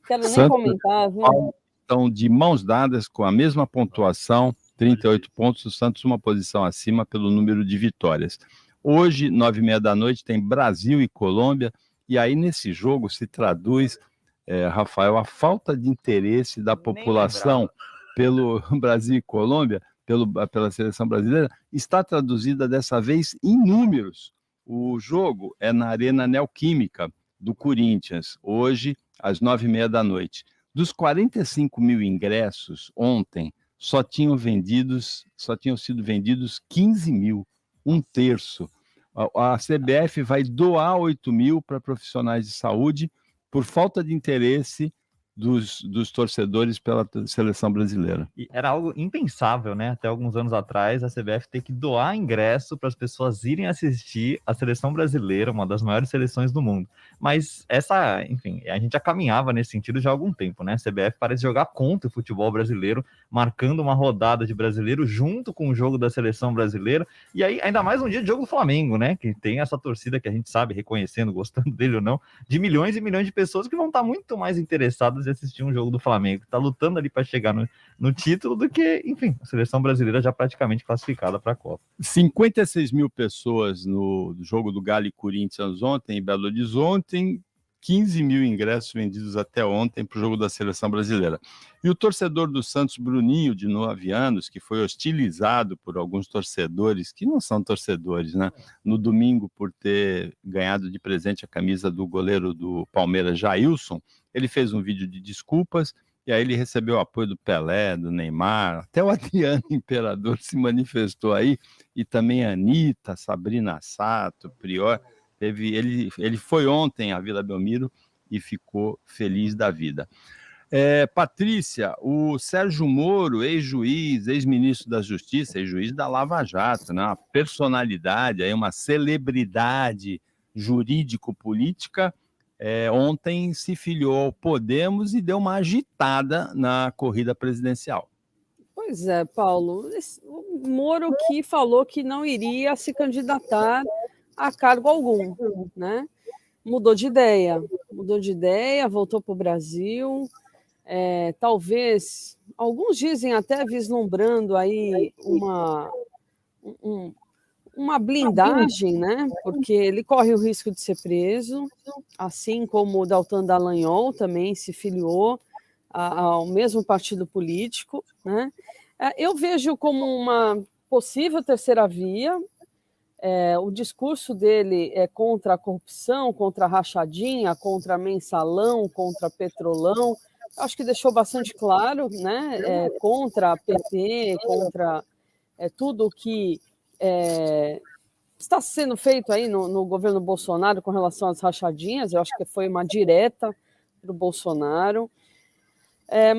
quero nem comentar, viu? Estão de mãos dadas com a mesma pontuação, 38 pontos, o Santos uma posição acima pelo número de vitórias. Hoje, 9h30 tem Brasil e Colômbia, e aí nesse jogo se traduz, Rafael, a falta de interesse da população pelo Brasil e Colômbia, pela seleção brasileira, está traduzida dessa vez em números. O jogo é na Arena Neoquímica do Corinthians, hoje às 9h30. Dos 45 mil ingressos ontem, só tinham sido vendidos 15 mil, um terço. A CBF vai doar 8 mil para profissionais de saúde por falta de interesse dos torcedores pela seleção brasileira. E era algo impensável, né? Até alguns anos atrás, a CBF ter que doar ingresso para as pessoas irem assistir a seleção brasileira, uma das maiores seleções do mundo. Mas enfim, a gente já caminhava nesse sentido já há algum tempo, né? A CBF parece jogar contra o futebol brasileiro, marcando uma rodada de brasileiro junto com o jogo da seleção brasileira. E aí, ainda mais um dia de jogo do Flamengo, né? Que tem essa torcida que a gente sabe, reconhecendo, gostando dele ou não, de milhões e milhões de pessoas que vão estar muito mais interessadas em assistir um jogo do Flamengo, que está lutando ali para chegar no título, do que, enfim, a seleção brasileira já praticamente classificada para a Copa. 56 mil pessoas no jogo do Galo e Corinthians ontem em Belo Horizonte, 15 mil ingressos vendidos até ontem para o jogo da seleção brasileira. E o torcedor do Santos, Bruninho, de 9 anos, que foi hostilizado por alguns torcedores, que não são torcedores, né? No domingo, por ter ganhado de presente a camisa do goleiro do Palmeiras, Jailson, ele fez um vídeo de desculpas, e aí ele recebeu o apoio do Pelé, do Neymar, até o Adriano Imperador se manifestou aí, e também a Anitta, Sabrina Sato, Prior. Ele foi ontem à Vila Belmiro e ficou feliz da vida. Patrícia, o Sérgio Moro, ex-juiz, ex-ministro da Justiça, ex-juiz da Lava Jato, né? Uma personalidade, aí uma celebridade jurídico-política, ontem se filiou ao Podemos e deu uma agitada na corrida presidencial. Pois é, Paulo. O Moro que falou que não iria se candidatar a cargo algum, né? Mudou de ideia, voltou para o Brasil. Talvez, alguns dizem até vislumbrando aí uma blindagem, né? Porque ele corre o risco de ser preso, assim como o Deltan Dallagnol também se filiou ao mesmo partido político, né? Eu vejo como uma possível terceira via. O discurso dele é contra a corrupção, contra a rachadinha, contra mensalão, contra petrolão. Acho que deixou bastante claro, né? Contra a PT, contra tudo o que está sendo feito aí no governo Bolsonaro com relação às rachadinhas. Eu acho que foi uma direta para o Bolsonaro.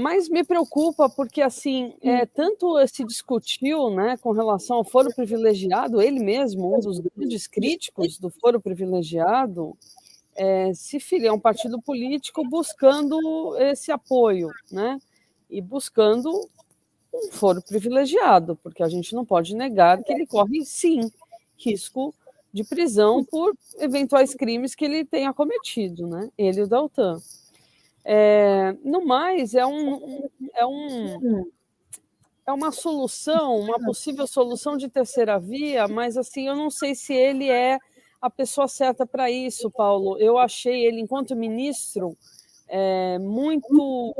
Mas me preocupa porque, assim, tanto se discutiu, né, com relação ao foro privilegiado, ele mesmo, um dos grandes críticos do foro privilegiado, se filia a um partido político buscando esse apoio, né, e buscando um foro privilegiado, porque a gente não pode negar que ele corre, sim, risco de prisão por eventuais crimes que ele tenha cometido, né, ele e o Deltan. No mais, é uma solução, uma possível solução de terceira via, mas assim, eu não sei se ele é a pessoa certa para isso, Paulo. Eu achei ele, enquanto ministro, muito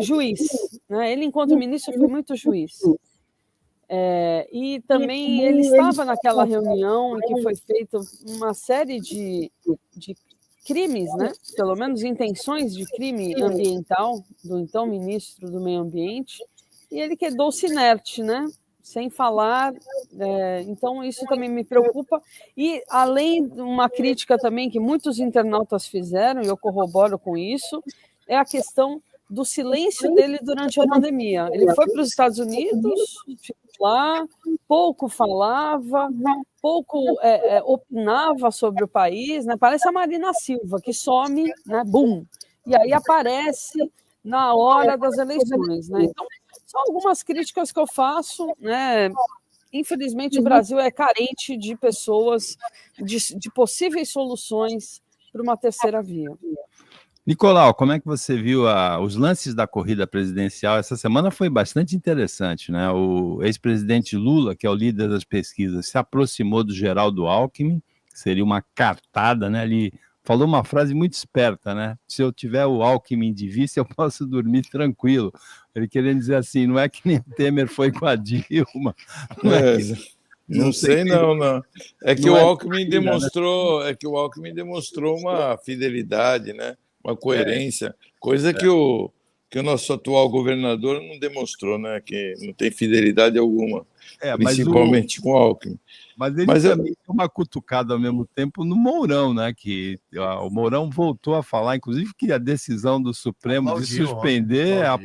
juiz, né? Ele, enquanto ministro, foi muito juiz. E também ele estava naquela reunião em que foi feita uma série de crimes, né? Pelo menos intenções de crime ambiental do então ministro do Meio Ambiente, e ele quedou-se inerte, né? Sem falar. Então, isso também me preocupa. E, além de uma crítica também que muitos internautas fizeram, e eu corroboro com isso, é a questão do silêncio dele durante a pandemia. Ele foi para os Estados Unidos, ficou lá, pouco falava, pouco opinava sobre o país, né? Parece a Marina Silva, que some, né? Bum! E aí aparece na hora das eleições, né? Então, são algumas críticas que eu faço, né? Infelizmente, o Brasil é carente de pessoas, de possíveis soluções para uma terceira via. Nicolau, como é que você viu os lances da corrida presidencial? Essa semana foi bastante interessante, né? O ex-presidente Lula, que é o líder das pesquisas, se aproximou do Geraldo Alckmin, que seria uma cartada, né? Ele falou uma frase muito esperta, né? Se eu tiver o Alckmin de vice, eu posso dormir tranquilo. Ele querendo dizer assim, não é que nem o Temer foi com a Dilma. Não sei, não. É que o Alckmin demonstrou, uma fidelidade, né? Uma coerência, coisa que que o nosso atual governador não demonstrou, né? Que não tem fidelidade alguma, principalmente com o Alckmin. Mas ele também deu uma cutucada ao mesmo tempo no Mourão, né? Que o Mourão voltou a falar, inclusive, que a decisão do Supremo de suspender a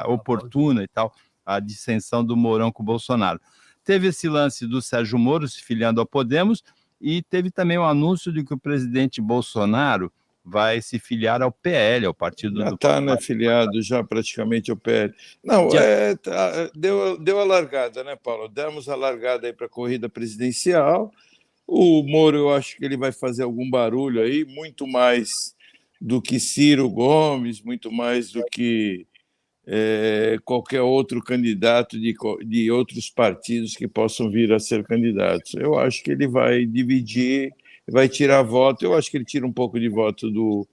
oportuna e tal, a dissensão do Mourão com o Bolsonaro. Teve esse lance do Sérgio Moro se filiando ao Podemos e teve também o anúncio de que o presidente Bolsonaro vai se filiar ao PL, ao partido já do... está, né, filiado já praticamente ao PL. Não, deu a largada, né, Paulo? Demos a largada aí para a corrida presidencial. O Moro, eu acho que ele vai fazer algum barulho aí, muito mais do que Ciro Gomes, muito mais do que qualquer outro candidato de outros partidos que possam vir a ser candidatos. Eu acho que ele vai dividir, vai tirar voto. Eu acho que ele tira um pouco de voto do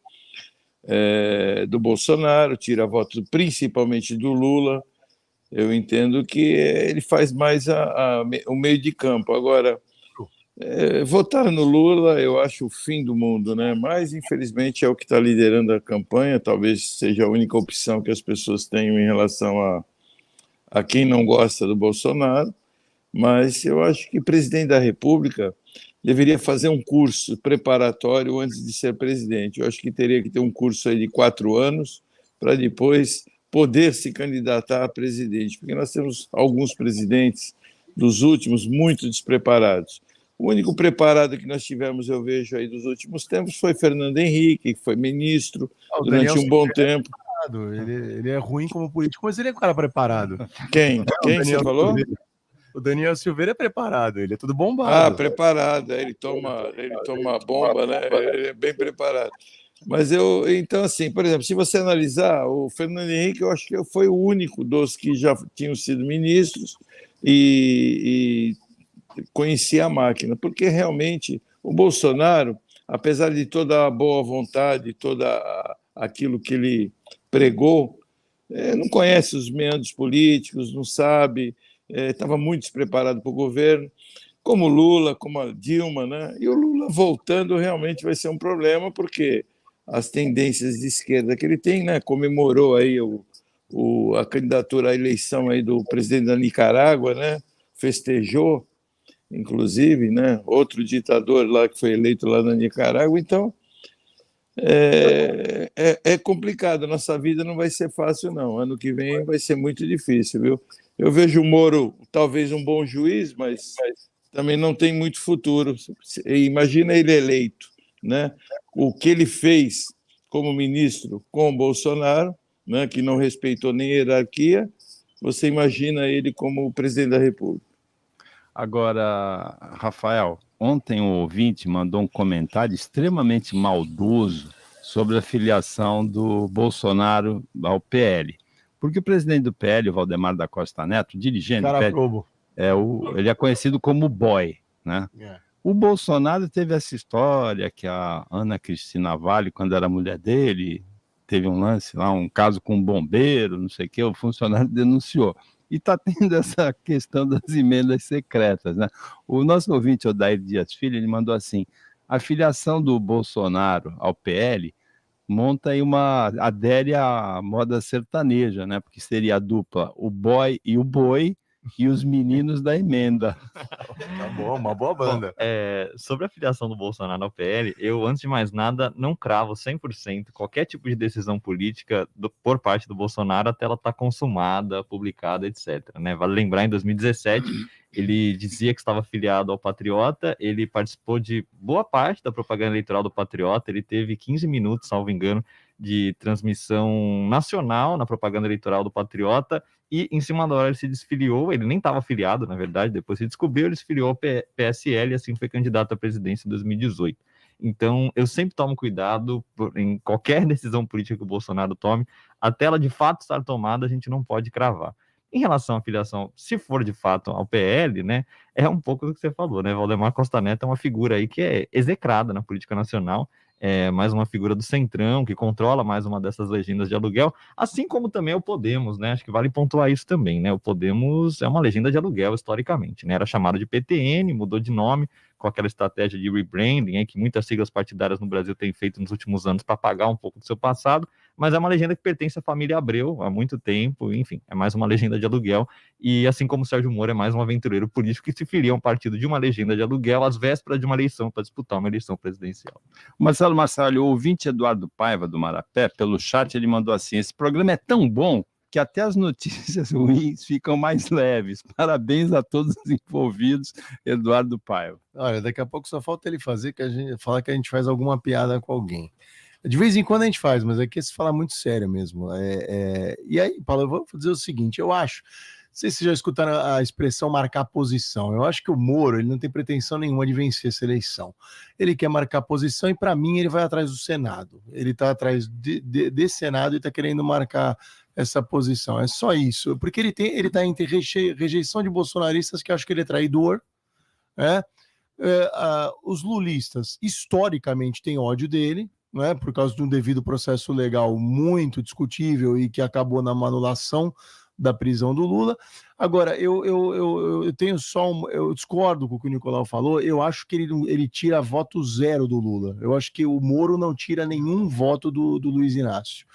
Bolsonaro, tira voto principalmente do Lula. Eu entendo que ele faz mais o meio de campo. Agora, votar no Lula eu acho o fim do mundo, né? Mas, infelizmente, é o que está liderando a campanha. Talvez seja a única opção que as pessoas tenham em relação a quem não gosta do Bolsonaro. Mas eu acho que o presidente da República deveria fazer um curso preparatório antes de ser presidente. Eu acho que teria que ter um curso aí de 4 anos para depois poder se candidatar a presidente, porque nós temos alguns presidentes dos últimos muito despreparados. O único preparado que nós tivemos, eu vejo aí dos últimos tempos, foi Fernando Henrique, que foi ministro durante um bom tempo. Ele é ruim como político, mas ele é um cara preparado. Quem você falou? O Daniel Silveira é preparado, ele é tudo bombado. Preparado, ele toma bomba, né? Ele é bem preparado. Mas então, assim, por exemplo, se você analisar, o Fernando Henrique, eu acho que foi o único dos que já tinham sido ministros e conhecia a máquina, porque realmente o Bolsonaro, apesar de toda a boa vontade, toda aquilo que ele pregou, não conhece os meandros políticos, não sabe, estava muito despreparado para o governo, como o Lula, como a Dilma, né? E o Lula voltando realmente vai ser um problema, porque as tendências de esquerda que ele tem, né? Comemorou aí a candidatura à eleição aí do presidente da Nicarágua, né? Festejou, inclusive, né? Outro ditador lá que foi eleito lá na Nicarágua. Então, é complicado. Nossa vida não vai ser fácil, não. Ano que vem vai ser muito difícil, viu? Eu vejo o Moro talvez um bom juiz, mas também não tem muito futuro. Imagina ele eleito, né? O que ele fez como ministro com o Bolsonaro, né? Que não respeitou nem hierarquia. Você imagina ele como presidente da República. Agora, Rafael, ontem um ouvinte mandou um comentário extremamente maldoso sobre a filiação do Bolsonaro ao PL. Porque o presidente do PL, o Valdemar da Costa Neto, dirigente do PL, ele é conhecido como boy, né? O Bolsonaro teve essa história que a Ana Cristina Vale, quando era mulher dele, teve um lance lá, um caso com um bombeiro, não sei o que, o funcionário denunciou. E está tendo essa questão das emendas secretas, né? O nosso ouvinte, Odair Dias Filho, ele mandou assim: a filiação do Bolsonaro ao PL monta aí adere à moda sertaneja, né? Porque seria a dupla, o boy e o boi, e os meninos da emenda. Tá bom, uma boa banda. Bom, sobre a filiação do Bolsonaro ao PL, eu, antes de mais nada, não cravo 100% qualquer tipo de decisão política por parte do Bolsonaro até ela estar consumada, publicada, etc. Né? Vale lembrar, em 2017, ele dizia que estava filiado ao Patriota, ele participou de boa parte da propaganda eleitoral do Patriota, ele teve 15 minutos, salvo engano, de transmissão nacional na propaganda eleitoral do Patriota, e em cima da hora ele se desfiliou, ele nem estava afiliado, na verdade, depois se descobriu, ele se filiou ao PSL e assim foi candidato à presidência em 2018. Então, eu sempre tomo cuidado em qualquer decisão política que o Bolsonaro tome, até ela de fato estar tomada, a gente não pode cravar. Em relação à filiação, se for de fato ao PL, né, é um pouco do que você falou, né? Valdemar Costa Neto é uma figura aí que é execrada na política nacional, é mais uma figura do Centrão, que controla mais uma dessas legendas de aluguel, assim como também o Podemos, né? Acho que vale pontuar isso também, né? O Podemos é uma legenda de aluguel historicamente, né? Era chamado de PTN, mudou de nome, com aquela estratégia de rebranding, que muitas siglas partidárias no Brasil têm feito nos últimos anos para apagar um pouco do seu passado, mas é uma legenda que pertence à família Abreu há muito tempo, enfim, é mais uma legenda de aluguel, e assim como o Sérgio Moro é mais um aventureiro político que se filia a um partido de uma legenda de aluguel às vésperas de uma eleição para disputar uma eleição presidencial. Marcelo, o ouvinte Eduardo Paiva do Marapé, pelo chat, ele mandou assim: esse programa é tão bom que até as notícias ruins ficam mais leves. Parabéns a todos os envolvidos, Eduardo Paiva. Olha, daqui a pouco só falta ele falar que a gente faz alguma piada com alguém. De vez em quando a gente faz, mas aqui se fala muito sério mesmo. E aí, Paulo, eu vou dizer o seguinte, eu acho, não sei se vocês já escutaram a expressão marcar posição, eu acho que o Moro, ele não tem pretensão nenhuma de vencer essa eleição. Ele quer marcar posição e, para mim, ele vai atrás do Senado. Ele está atrás de Senado e está querendo marcar essa posição. É só isso, porque ele está entre rejeição de bolsonaristas, que acho que ele é traidor, né? Os lulistas, historicamente, têm ódio dele, né, por causa de um devido processo legal muito discutível e que acabou na anulação da prisão do Lula. Agora, eu tenho eu discordo com o que o Nicolau falou, eu acho que ele tira voto zero do Lula. Eu acho que o Moro não tira nenhum voto do Luiz Inácio.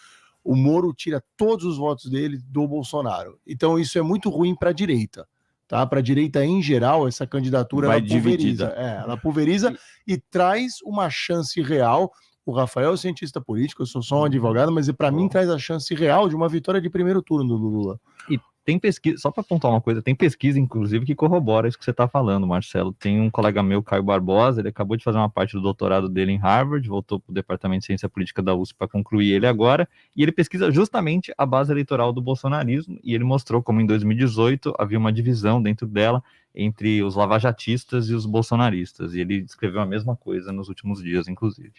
O Moro tira todos os votos dele do Bolsonaro. Então isso é muito ruim para a direita. Tá? Para a direita em geral, essa candidatura vai ela pulveriza. dividida. Ela pulveriza e traz uma chance real. O Rafael é cientista político, eu sou só um advogado, mas para mim traz a chance real de uma vitória de primeiro turno do Lula. E tem pesquisa, só para apontar uma coisa, tem pesquisa, inclusive, que corrobora isso que você está falando, Marcelo. Tem um colega meu, Caio Barbosa, ele acabou de fazer uma parte do doutorado dele em Harvard, voltou para o Departamento de Ciência Política da USP para concluir ele agora, e ele pesquisa justamente a base eleitoral do bolsonarismo, e ele mostrou como em 2018 havia uma divisão dentro dela entre os lavajatistas e os bolsonaristas, e ele escreveu a mesma coisa nos últimos dias, inclusive.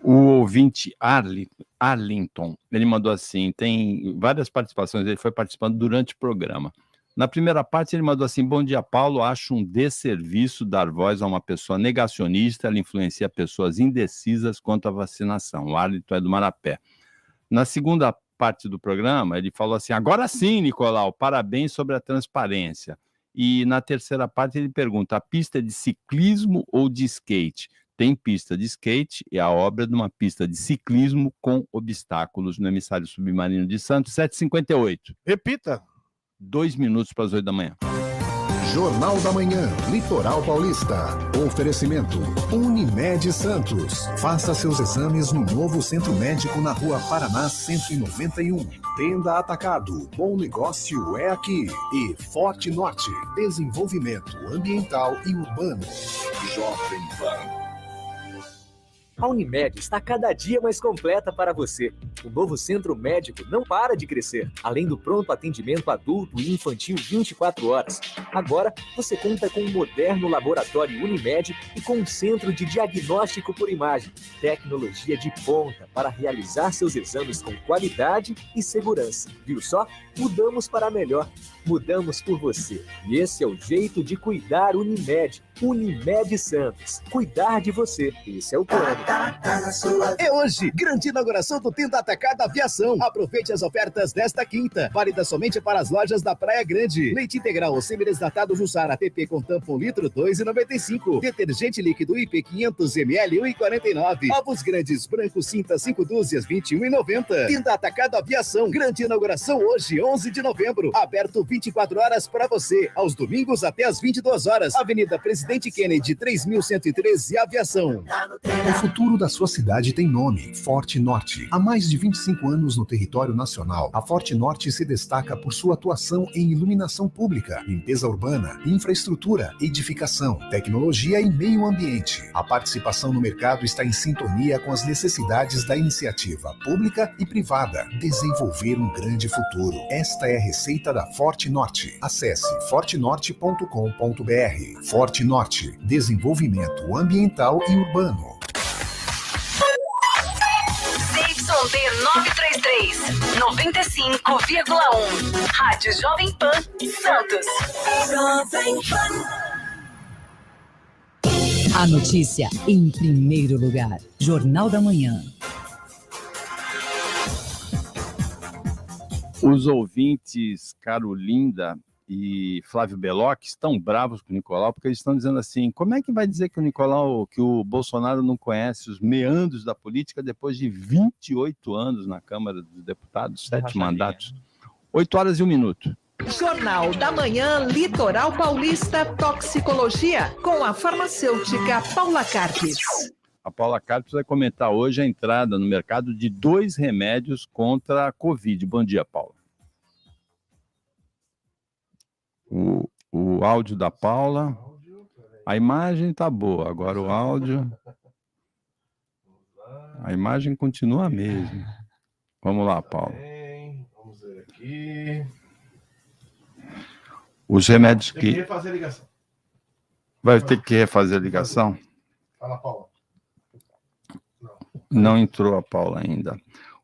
O ouvinte Arlington, ele mandou assim, tem várias participações, ele foi participando durante o programa. Na primeira parte ele mandou assim: bom dia, Paulo, acho um desserviço dar voz a uma pessoa negacionista, ela influencia pessoas indecisas quanto à vacinação. O Arlington é do Marapé. Na segunda parte do programa ele falou assim: agora sim, Nicolau, parabéns sobre a transparência. E na terceira parte ele pergunta: a pista é de ciclismo ou de skate? Tem pista de skate e a obra de uma pista de ciclismo com obstáculos no emissário submarino de Santos, 7h58. Repita. 2 minutos para as 8 da manhã. Jornal da Manhã, Litoral Paulista. Oferecimento Unimed Santos. Faça seus exames no novo Centro Médico na Rua Paraná 191. Tenda Atacado. Bom negócio é aqui. E Forte Norte. Desenvolvimento ambiental e urbano. Jovem Pan. A Unimed está cada dia mais completa para você. O novo centro médico não para de crescer. Além do pronto atendimento adulto e infantil 24 horas. Agora, você conta com um moderno laboratório Unimed e com um centro de diagnóstico por imagem. Tecnologia de ponta para realizar seus exames com qualidade e segurança. Viu só? Mudamos para melhor. Mudamos por você. E esse é o jeito de cuidar Unimed. Unimed Santos. Cuidar de você. Esse é o plano. É hoje, grande inauguração do Tenda Atacado Aviação. Aproveite as ofertas desta quinta. Válida somente para as lojas da Praia Grande. Leite integral ou semi-desnatado Jussara PP com tampa 1 litro, R$ 2,95. Detergente líquido IP 500 ml, R$ 1,49. Ovos grandes brancos cinta 5 dúzias, R$ 21,90. Tenda Atacado Aviação. Grande inauguração hoje, 11 de novembro. Aberto 24 horas para você. Aos domingos até às 22 horas. Avenida Presidente Kennedy, 3113, Aviação. O futuro da sua cidade tem nome: Forte Norte. Há mais de 25 anos no território nacional, a Forte Norte se destaca por sua atuação em iluminação pública, limpeza urbana, infraestrutura, edificação, tecnologia e meio ambiente. A participação no mercado está em sintonia com as necessidades da iniciativa pública e privada. Desenvolver um grande futuro. Esta é a receita da Forte Norte. Acesse fortenorte.com.br. Forte Norte. Desenvolvimento ambiental e urbano. ZYD 933, 95,1. Rádio Jovem Pan, Santos. Jovem Pan. A notícia em primeiro lugar. Jornal da Manhã. Os ouvintes Carolinda e Flávio Belocchi estão bravos com o Nicolau, porque eles estão dizendo assim, como é que vai dizer que o Bolsonaro não conhece os meandros da política depois de 28 anos na Câmara dos Deputados, 7 mandatos? 8 horas e 1 minuto. Jornal da Manhã, Litoral Paulista, Toxicologia, com a farmacêutica Paula Carpes. A Paula Carpes vai comentar hoje a entrada no mercado de 2 remédios contra a Covid. Bom dia, Paula. O áudio da Paula, a imagem tá boa, agora o áudio, a imagem continua a mesma. Vamos lá, Paula. Vamos ver aqui. Os remédios Tem que que... refazer a ligação. Vai ter que refazer a ligação? Fala, Paula. Não entrou a Paula ainda.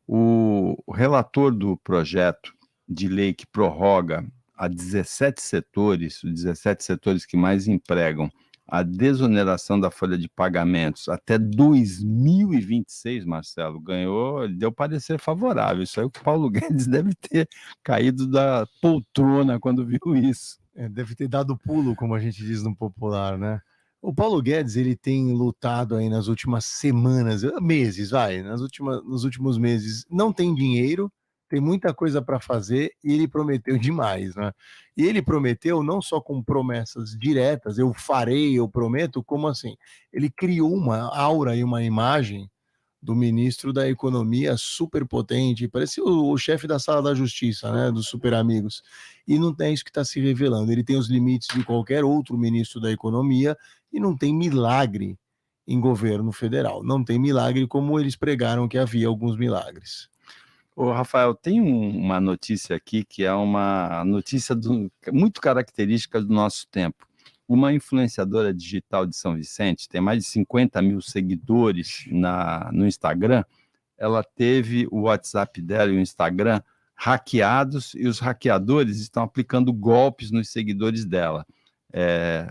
O relator do projeto de lei que prorroga a 17 setores, os 17 setores que mais empregam, a desoneração da folha de pagamentos até 2026, Marcelo, ele deu parecer favorável. Isso aí o Paulo Guedes deve ter caído da poltrona quando viu isso. Deve ter dado pulo, como a gente diz no popular, né? O Paulo Guedes, ele tem lutado aí nas últimas semanas, meses, nos últimos meses, não tem dinheiro, tem muita coisa para fazer e ele prometeu demais, né? E ele prometeu não só com promessas diretas, eu farei, eu prometo, como assim? Ele criou uma aura e uma imagem do ministro da Economia super potente, parecia o chefe da Sala da Justiça, né? Dos super amigos. E não é isso que está se revelando. Ele tem os limites de qualquer outro ministro da Economia e não tem milagre em governo federal. Não tem milagre como eles pregaram que havia alguns milagres. Ô, Rafael, tem uma notícia aqui que é uma notícia muito característica do nosso tempo. Uma influenciadora digital de São Vicente, tem mais de 50 mil seguidores no Instagram, ela teve o WhatsApp dela e o Instagram hackeados e os hackeadores estão aplicando golpes nos seguidores dela.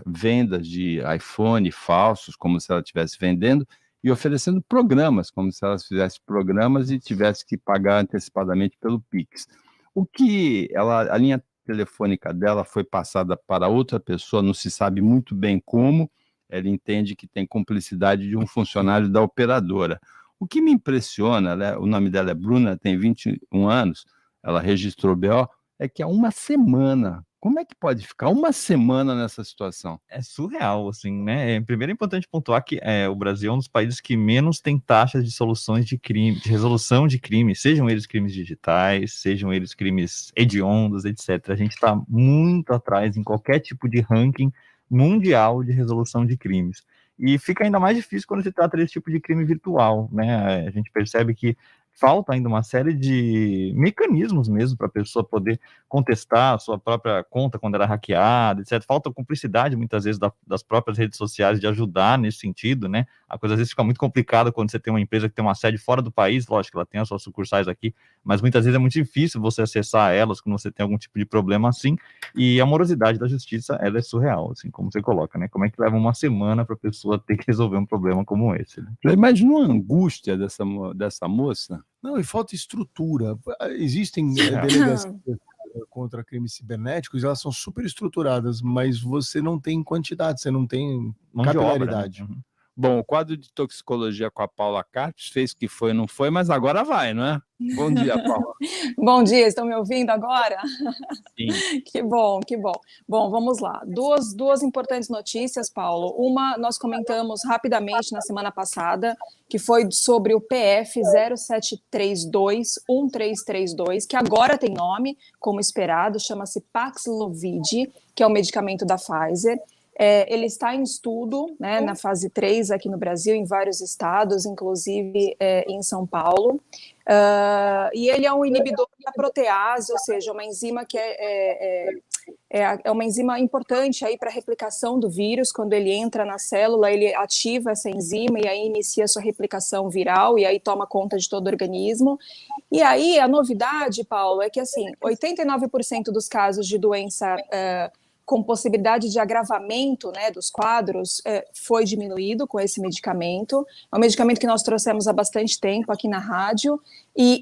Vendas de iPhone falsos, como se ela estivesse vendendo, e oferecendo programas, como se elas fizessem programas e tivesse que pagar antecipadamente pelo Pix. A linha telefônica dela foi passada para outra pessoa, não se sabe muito bem como, ela entende que tem cumplicidade de um funcionário da operadora. O que me impressiona, né, o nome dela é Bruna, tem 21 anos, ela registrou BO, é que há uma semana. Como é que pode ficar uma semana nessa situação? É surreal, assim, né? Primeiro é importante pontuar que o Brasil é um dos países que menos tem taxas de soluções de crime, de resolução de crimes, sejam eles crimes digitais, sejam eles crimes hediondos, etc. A gente está muito atrás em qualquer tipo de ranking mundial de resolução de crimes. E fica ainda mais difícil quando se trata desse tipo de crime virtual, né? A gente percebe que falta ainda uma série de mecanismos mesmo para a pessoa poder contestar a sua própria conta quando era hackeada, etc. Falta cumplicidade, muitas vezes, das próprias redes sociais de ajudar nesse sentido, né? A coisa às vezes fica muito complicada quando você tem uma empresa que tem uma sede fora do país, lógico, ela tem as suas sucursais aqui, mas muitas vezes é muito difícil você acessar elas quando você tem algum tipo de problema assim, e a morosidade da justiça, ela é surreal, assim, como você coloca, né? Como é que leva uma semana para a pessoa ter que resolver um problema como esse, né? Imagina uma angústia dessa moça. Não, e falta estrutura. Existem delegacias contra crimes cibernéticos, elas são super estruturadas, mas você não tem quantidade, você não tem capilaridade. Obra, né? Bom, o quadro de toxicologia com a Paula Carpes fez que foi, não foi, mas agora vai, não é? Bom dia, Paula. Bom dia, estão me ouvindo agora? Sim. Que bom, que bom. Bom, vamos lá. Duas importantes notícias, Paulo. Uma, nós comentamos rapidamente na semana passada, que foi sobre o PF 0732-1332, que agora tem nome, como esperado, chama-se Paxlovid, que é o medicamento da Pfizer. Ele está em estudo, né, na fase 3 aqui no Brasil, em vários estados, inclusive em São Paulo. E ele é um inibidor da protease, ou seja, uma enzima que é uma enzima importante aí para a replicação do vírus. Quando ele entra na célula, ele ativa essa enzima e aí inicia a sua replicação viral e aí toma conta de todo o organismo. E aí a novidade, Paulo, é que assim, 89% dos casos de doença com possibilidade de agravamento, né, dos quadros, foi diminuído com esse medicamento. É um medicamento que nós trouxemos há bastante tempo aqui na rádio, e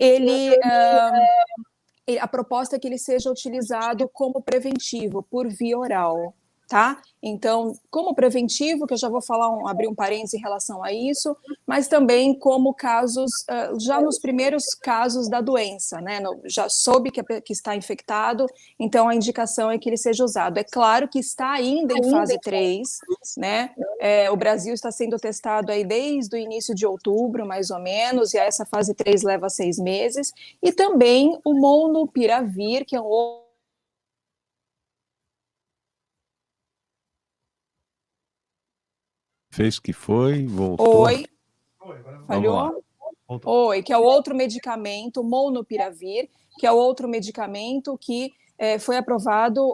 a proposta é que ele seja utilizado como preventivo, por via oral, tá? Então, como preventivo, que eu já vou falar, abrir um parênteses em relação a isso, mas também como casos, já nos primeiros casos da doença, né? Já soube que está infectado, então a indicação é que ele seja usado. É claro que está ainda em fase 3, né? O Brasil está sendo testado aí desde o início de outubro, mais ou menos, e essa fase 3 leva 6 meses, e também o Molnupiravir, que é um Fez que foi, voltou. Oi. Falhou? Oi, que é o outro medicamento, Molnupiravir, que é o outro medicamento que foi aprovado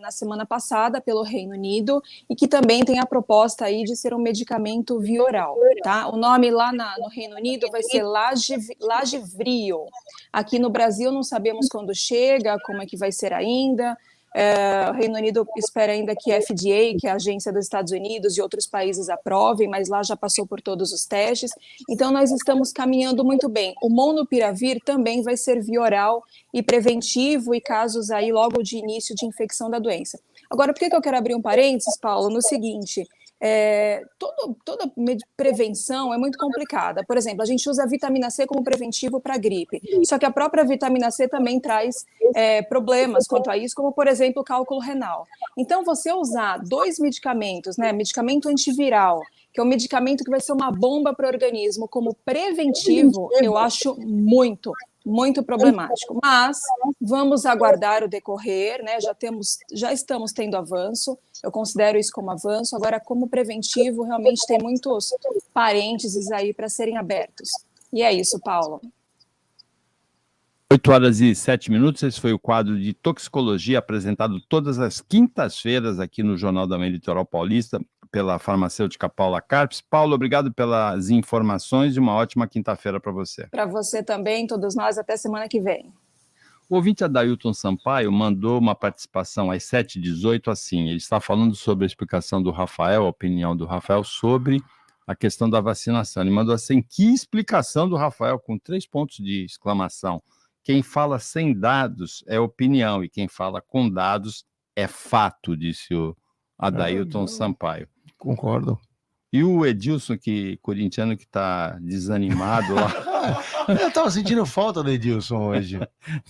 na semana passada pelo Reino Unido e que também tem a proposta aí de ser um medicamento via oral, tá? O nome lá no Reino Unido vai ser Lagevrio. Aqui no Brasil não sabemos quando chega, como é que vai ser ainda. O Reino Unido espera ainda que a FDA, que é a agência dos Estados Unidos e outros países aprovem, mas lá já passou por todos os testes. Então, nós estamos caminhando muito bem. O Molnupiravir também vai ser via oral e preventivo e casos aí logo de início de infecção da doença. Agora, por que eu quero abrir um parênteses, Paulo? No seguinte, toda prevenção é muito complicada. Por exemplo, a gente usa a vitamina C como preventivo para gripe, só que a própria vitamina C também traz problemas quanto a isso, como, por exemplo, o cálculo renal. Então, você usar 2 medicamentos, né, medicamento antiviral, que é um medicamento que vai ser uma bomba para o organismo, como preventivo, eu acho muito problemático, mas vamos aguardar o decorrer, né? Já estamos tendo avanço, eu considero isso como avanço, agora como preventivo realmente tem muitos parênteses aí para serem abertos. E é isso, Paulo. 8h07, esse foi o quadro de toxicologia apresentado todas as quintas-feiras aqui no Jornal da Manhã Litoral Paulista, pela farmacêutica Paula Carpes. Paulo, obrigado pelas informações e uma ótima quinta-feira para você. Para você também, todos nós, até semana que vem. O ouvinte Adailton Sampaio mandou uma participação às 7h18 assim, ele está falando sobre a explicação do Rafael, a opinião do Rafael sobre a questão da vacinação. Ele mandou assim, que explicação do Rafael, com 3 pontos de exclamação. Quem fala sem dados é opinião e quem fala com dados é fato, disse o Adailton Sampaio. Concordo. E o Edilson, corintiano, que está desanimado lá. Eu estava sentindo falta do Edilson hoje.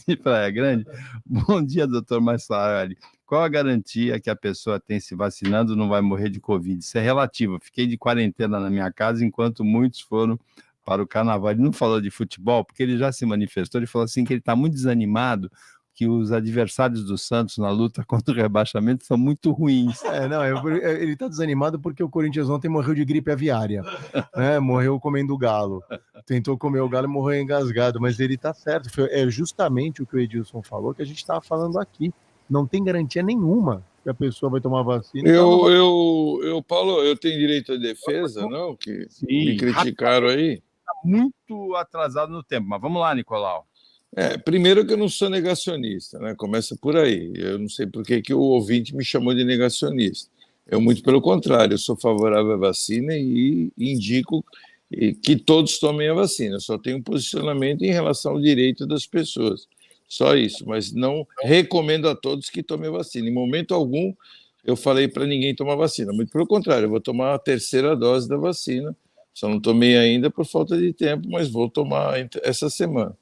De Praia Grande. Bom dia, doutor Marçal. Qual a garantia que a pessoa tem se vacinando não vai morrer de Covid? Isso é relativo. Fiquei de quarentena na minha casa enquanto muitos foram para o carnaval. Ele não falou de futebol, porque ele já se manifestou. Ele falou assim que ele está muito desanimado, que os adversários do Santos na luta contra o rebaixamento são muito ruins. Ele está desanimado porque o Corinthians ontem morreu de gripe aviária, né? Morreu comendo galo. Tentou comer o galo e morreu engasgado, mas ele está certo. É justamente o que o Edilson falou, que a gente estava falando aqui. Não tem garantia nenhuma que a pessoa vai tomar vacina. Paulo, eu tenho direito à defesa, não? Que sim, me criticaram aí. Está muito atrasado no tempo, mas vamos lá, Nicolau. Primeiro que eu não sou negacionista, né? Começa por aí. Eu não sei por que o ouvinte me chamou de negacionista. Eu, muito pelo contrário, eu sou favorável à vacina e indico que todos tomem a vacina. Eu só tenho um posicionamento em relação ao direito das pessoas. Só isso, mas não recomendo a todos que tomem a vacina. Em momento algum, eu falei para ninguém tomar vacina. Muito pelo contrário, eu vou tomar a 3ª dose da vacina. Só não tomei ainda por falta de tempo, mas vou tomar essa semana.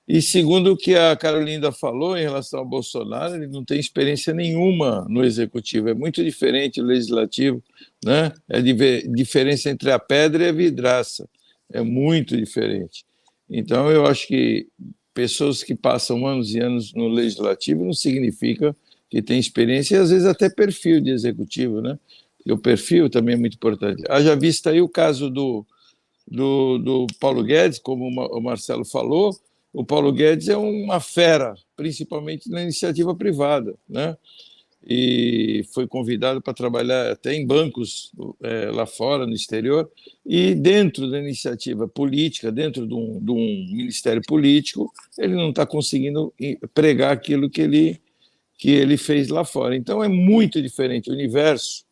E segundo o que a Carolina falou em relação ao Bolsonaro, ele não tem experiência nenhuma no executivo, é muito diferente o legislativo, né? É a diferença entre a pedra e a vidraça, é muito diferente. Então eu acho que pessoas que passam anos e anos no legislativo não significa que tem experiência e às vezes até perfil de executivo, né? Porque o perfil também é muito importante. Haja visto aí o caso do Paulo Guedes, como o Marcelo falou. O Paulo Guedes é uma fera, principalmente na iniciativa privada, né? E foi convidado para trabalhar até em bancos lá fora, no exterior, e dentro da iniciativa política, dentro de um ministério político, ele não está conseguindo pregar aquilo que ele fez lá fora. Então é muito diferente, o universo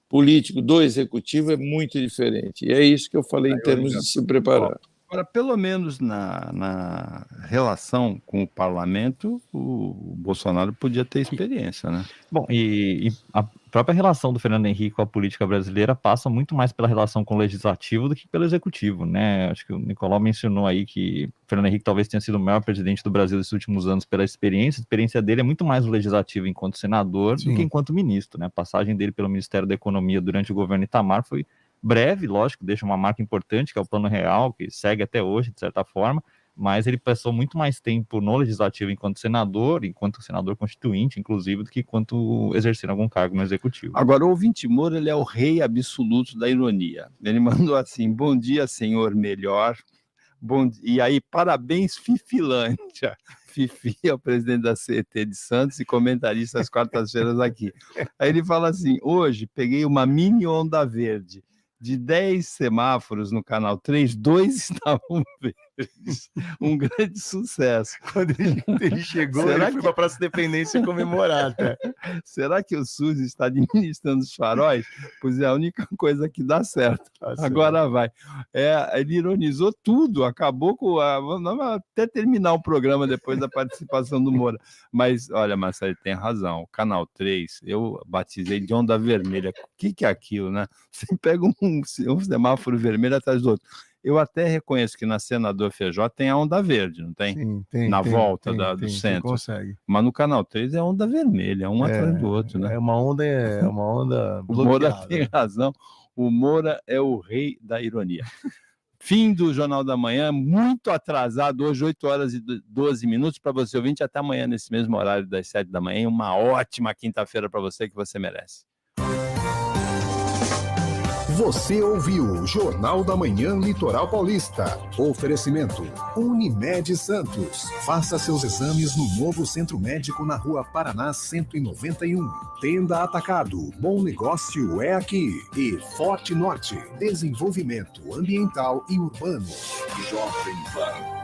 político do executivo é muito diferente, e é isso que eu falei em termos de se preparar. Agora, pelo menos na relação com o parlamento, o Bolsonaro podia ter experiência, né? Bom, e a própria relação do Fernando Henrique com a política brasileira passa muito mais pela relação com o legislativo do que pelo executivo, né? Acho que o Nicolau mencionou aí que o Fernando Henrique talvez tenha sido o maior presidente do Brasil nesses últimos anos pela experiência. A experiência dele é muito mais no legislativo enquanto senador do que enquanto ministro, né? A passagem dele pelo Ministério da Economia durante o governo Itamar foi breve, lógico, deixa uma marca importante, que é o Plano Real, que segue até hoje, de certa forma, mas ele passou muito mais tempo no legislativo enquanto senador constituinte, inclusive, do que enquanto exercendo algum cargo no executivo. Agora, o ouvinte Moura, ele é o rei absoluto da ironia. Ele mandou assim: bom dia, senhor melhor. E aí, parabéns, Fifilândia. Fifi é o presidente da CET de Santos e comentarista às quartas-feiras aqui. Aí ele fala assim: hoje peguei uma mini onda verde. De 10 semáforos no canal 3, 2 estavam verdes. Um grande sucesso. Quando ele chegou, ele foi para a Praça Independência comemorar. Tá? Será que o SUS está administrando os faróis? Pois é, a única coisa que dá certo. Agora vai. Ele ironizou tudo, acabou com até terminar o programa depois da participação do Moura. Mas, olha, Marcelo, ele tem razão. O canal 3, eu batizei de onda vermelha. O que é aquilo, né? Você pega um semáforo vermelho atrás do outro. Eu até reconheço que na Senador Feijó tem a onda verde, não tem? Sim, tem. Na volta do centro. Consegue. Mas no canal 3 é onda vermelha, um atrás do outro, né? É uma onda O Moura tem razão. O Moura é o rei da ironia. Fim do Jornal da Manhã, muito atrasado, hoje 8 horas e 12 minutos para você ouvinte, até amanhã nesse mesmo horário das 7 da manhã. Uma ótima quinta-feira para você que você merece. Você ouviu Jornal da Manhã Litoral Paulista. Oferecimento Unimed Santos. Faça seus exames no novo Centro Médico na Rua Paraná 191. Tenda Atacado. Bom negócio é aqui. E Forte Norte. Desenvolvimento ambiental e urbano. Jovem Pan.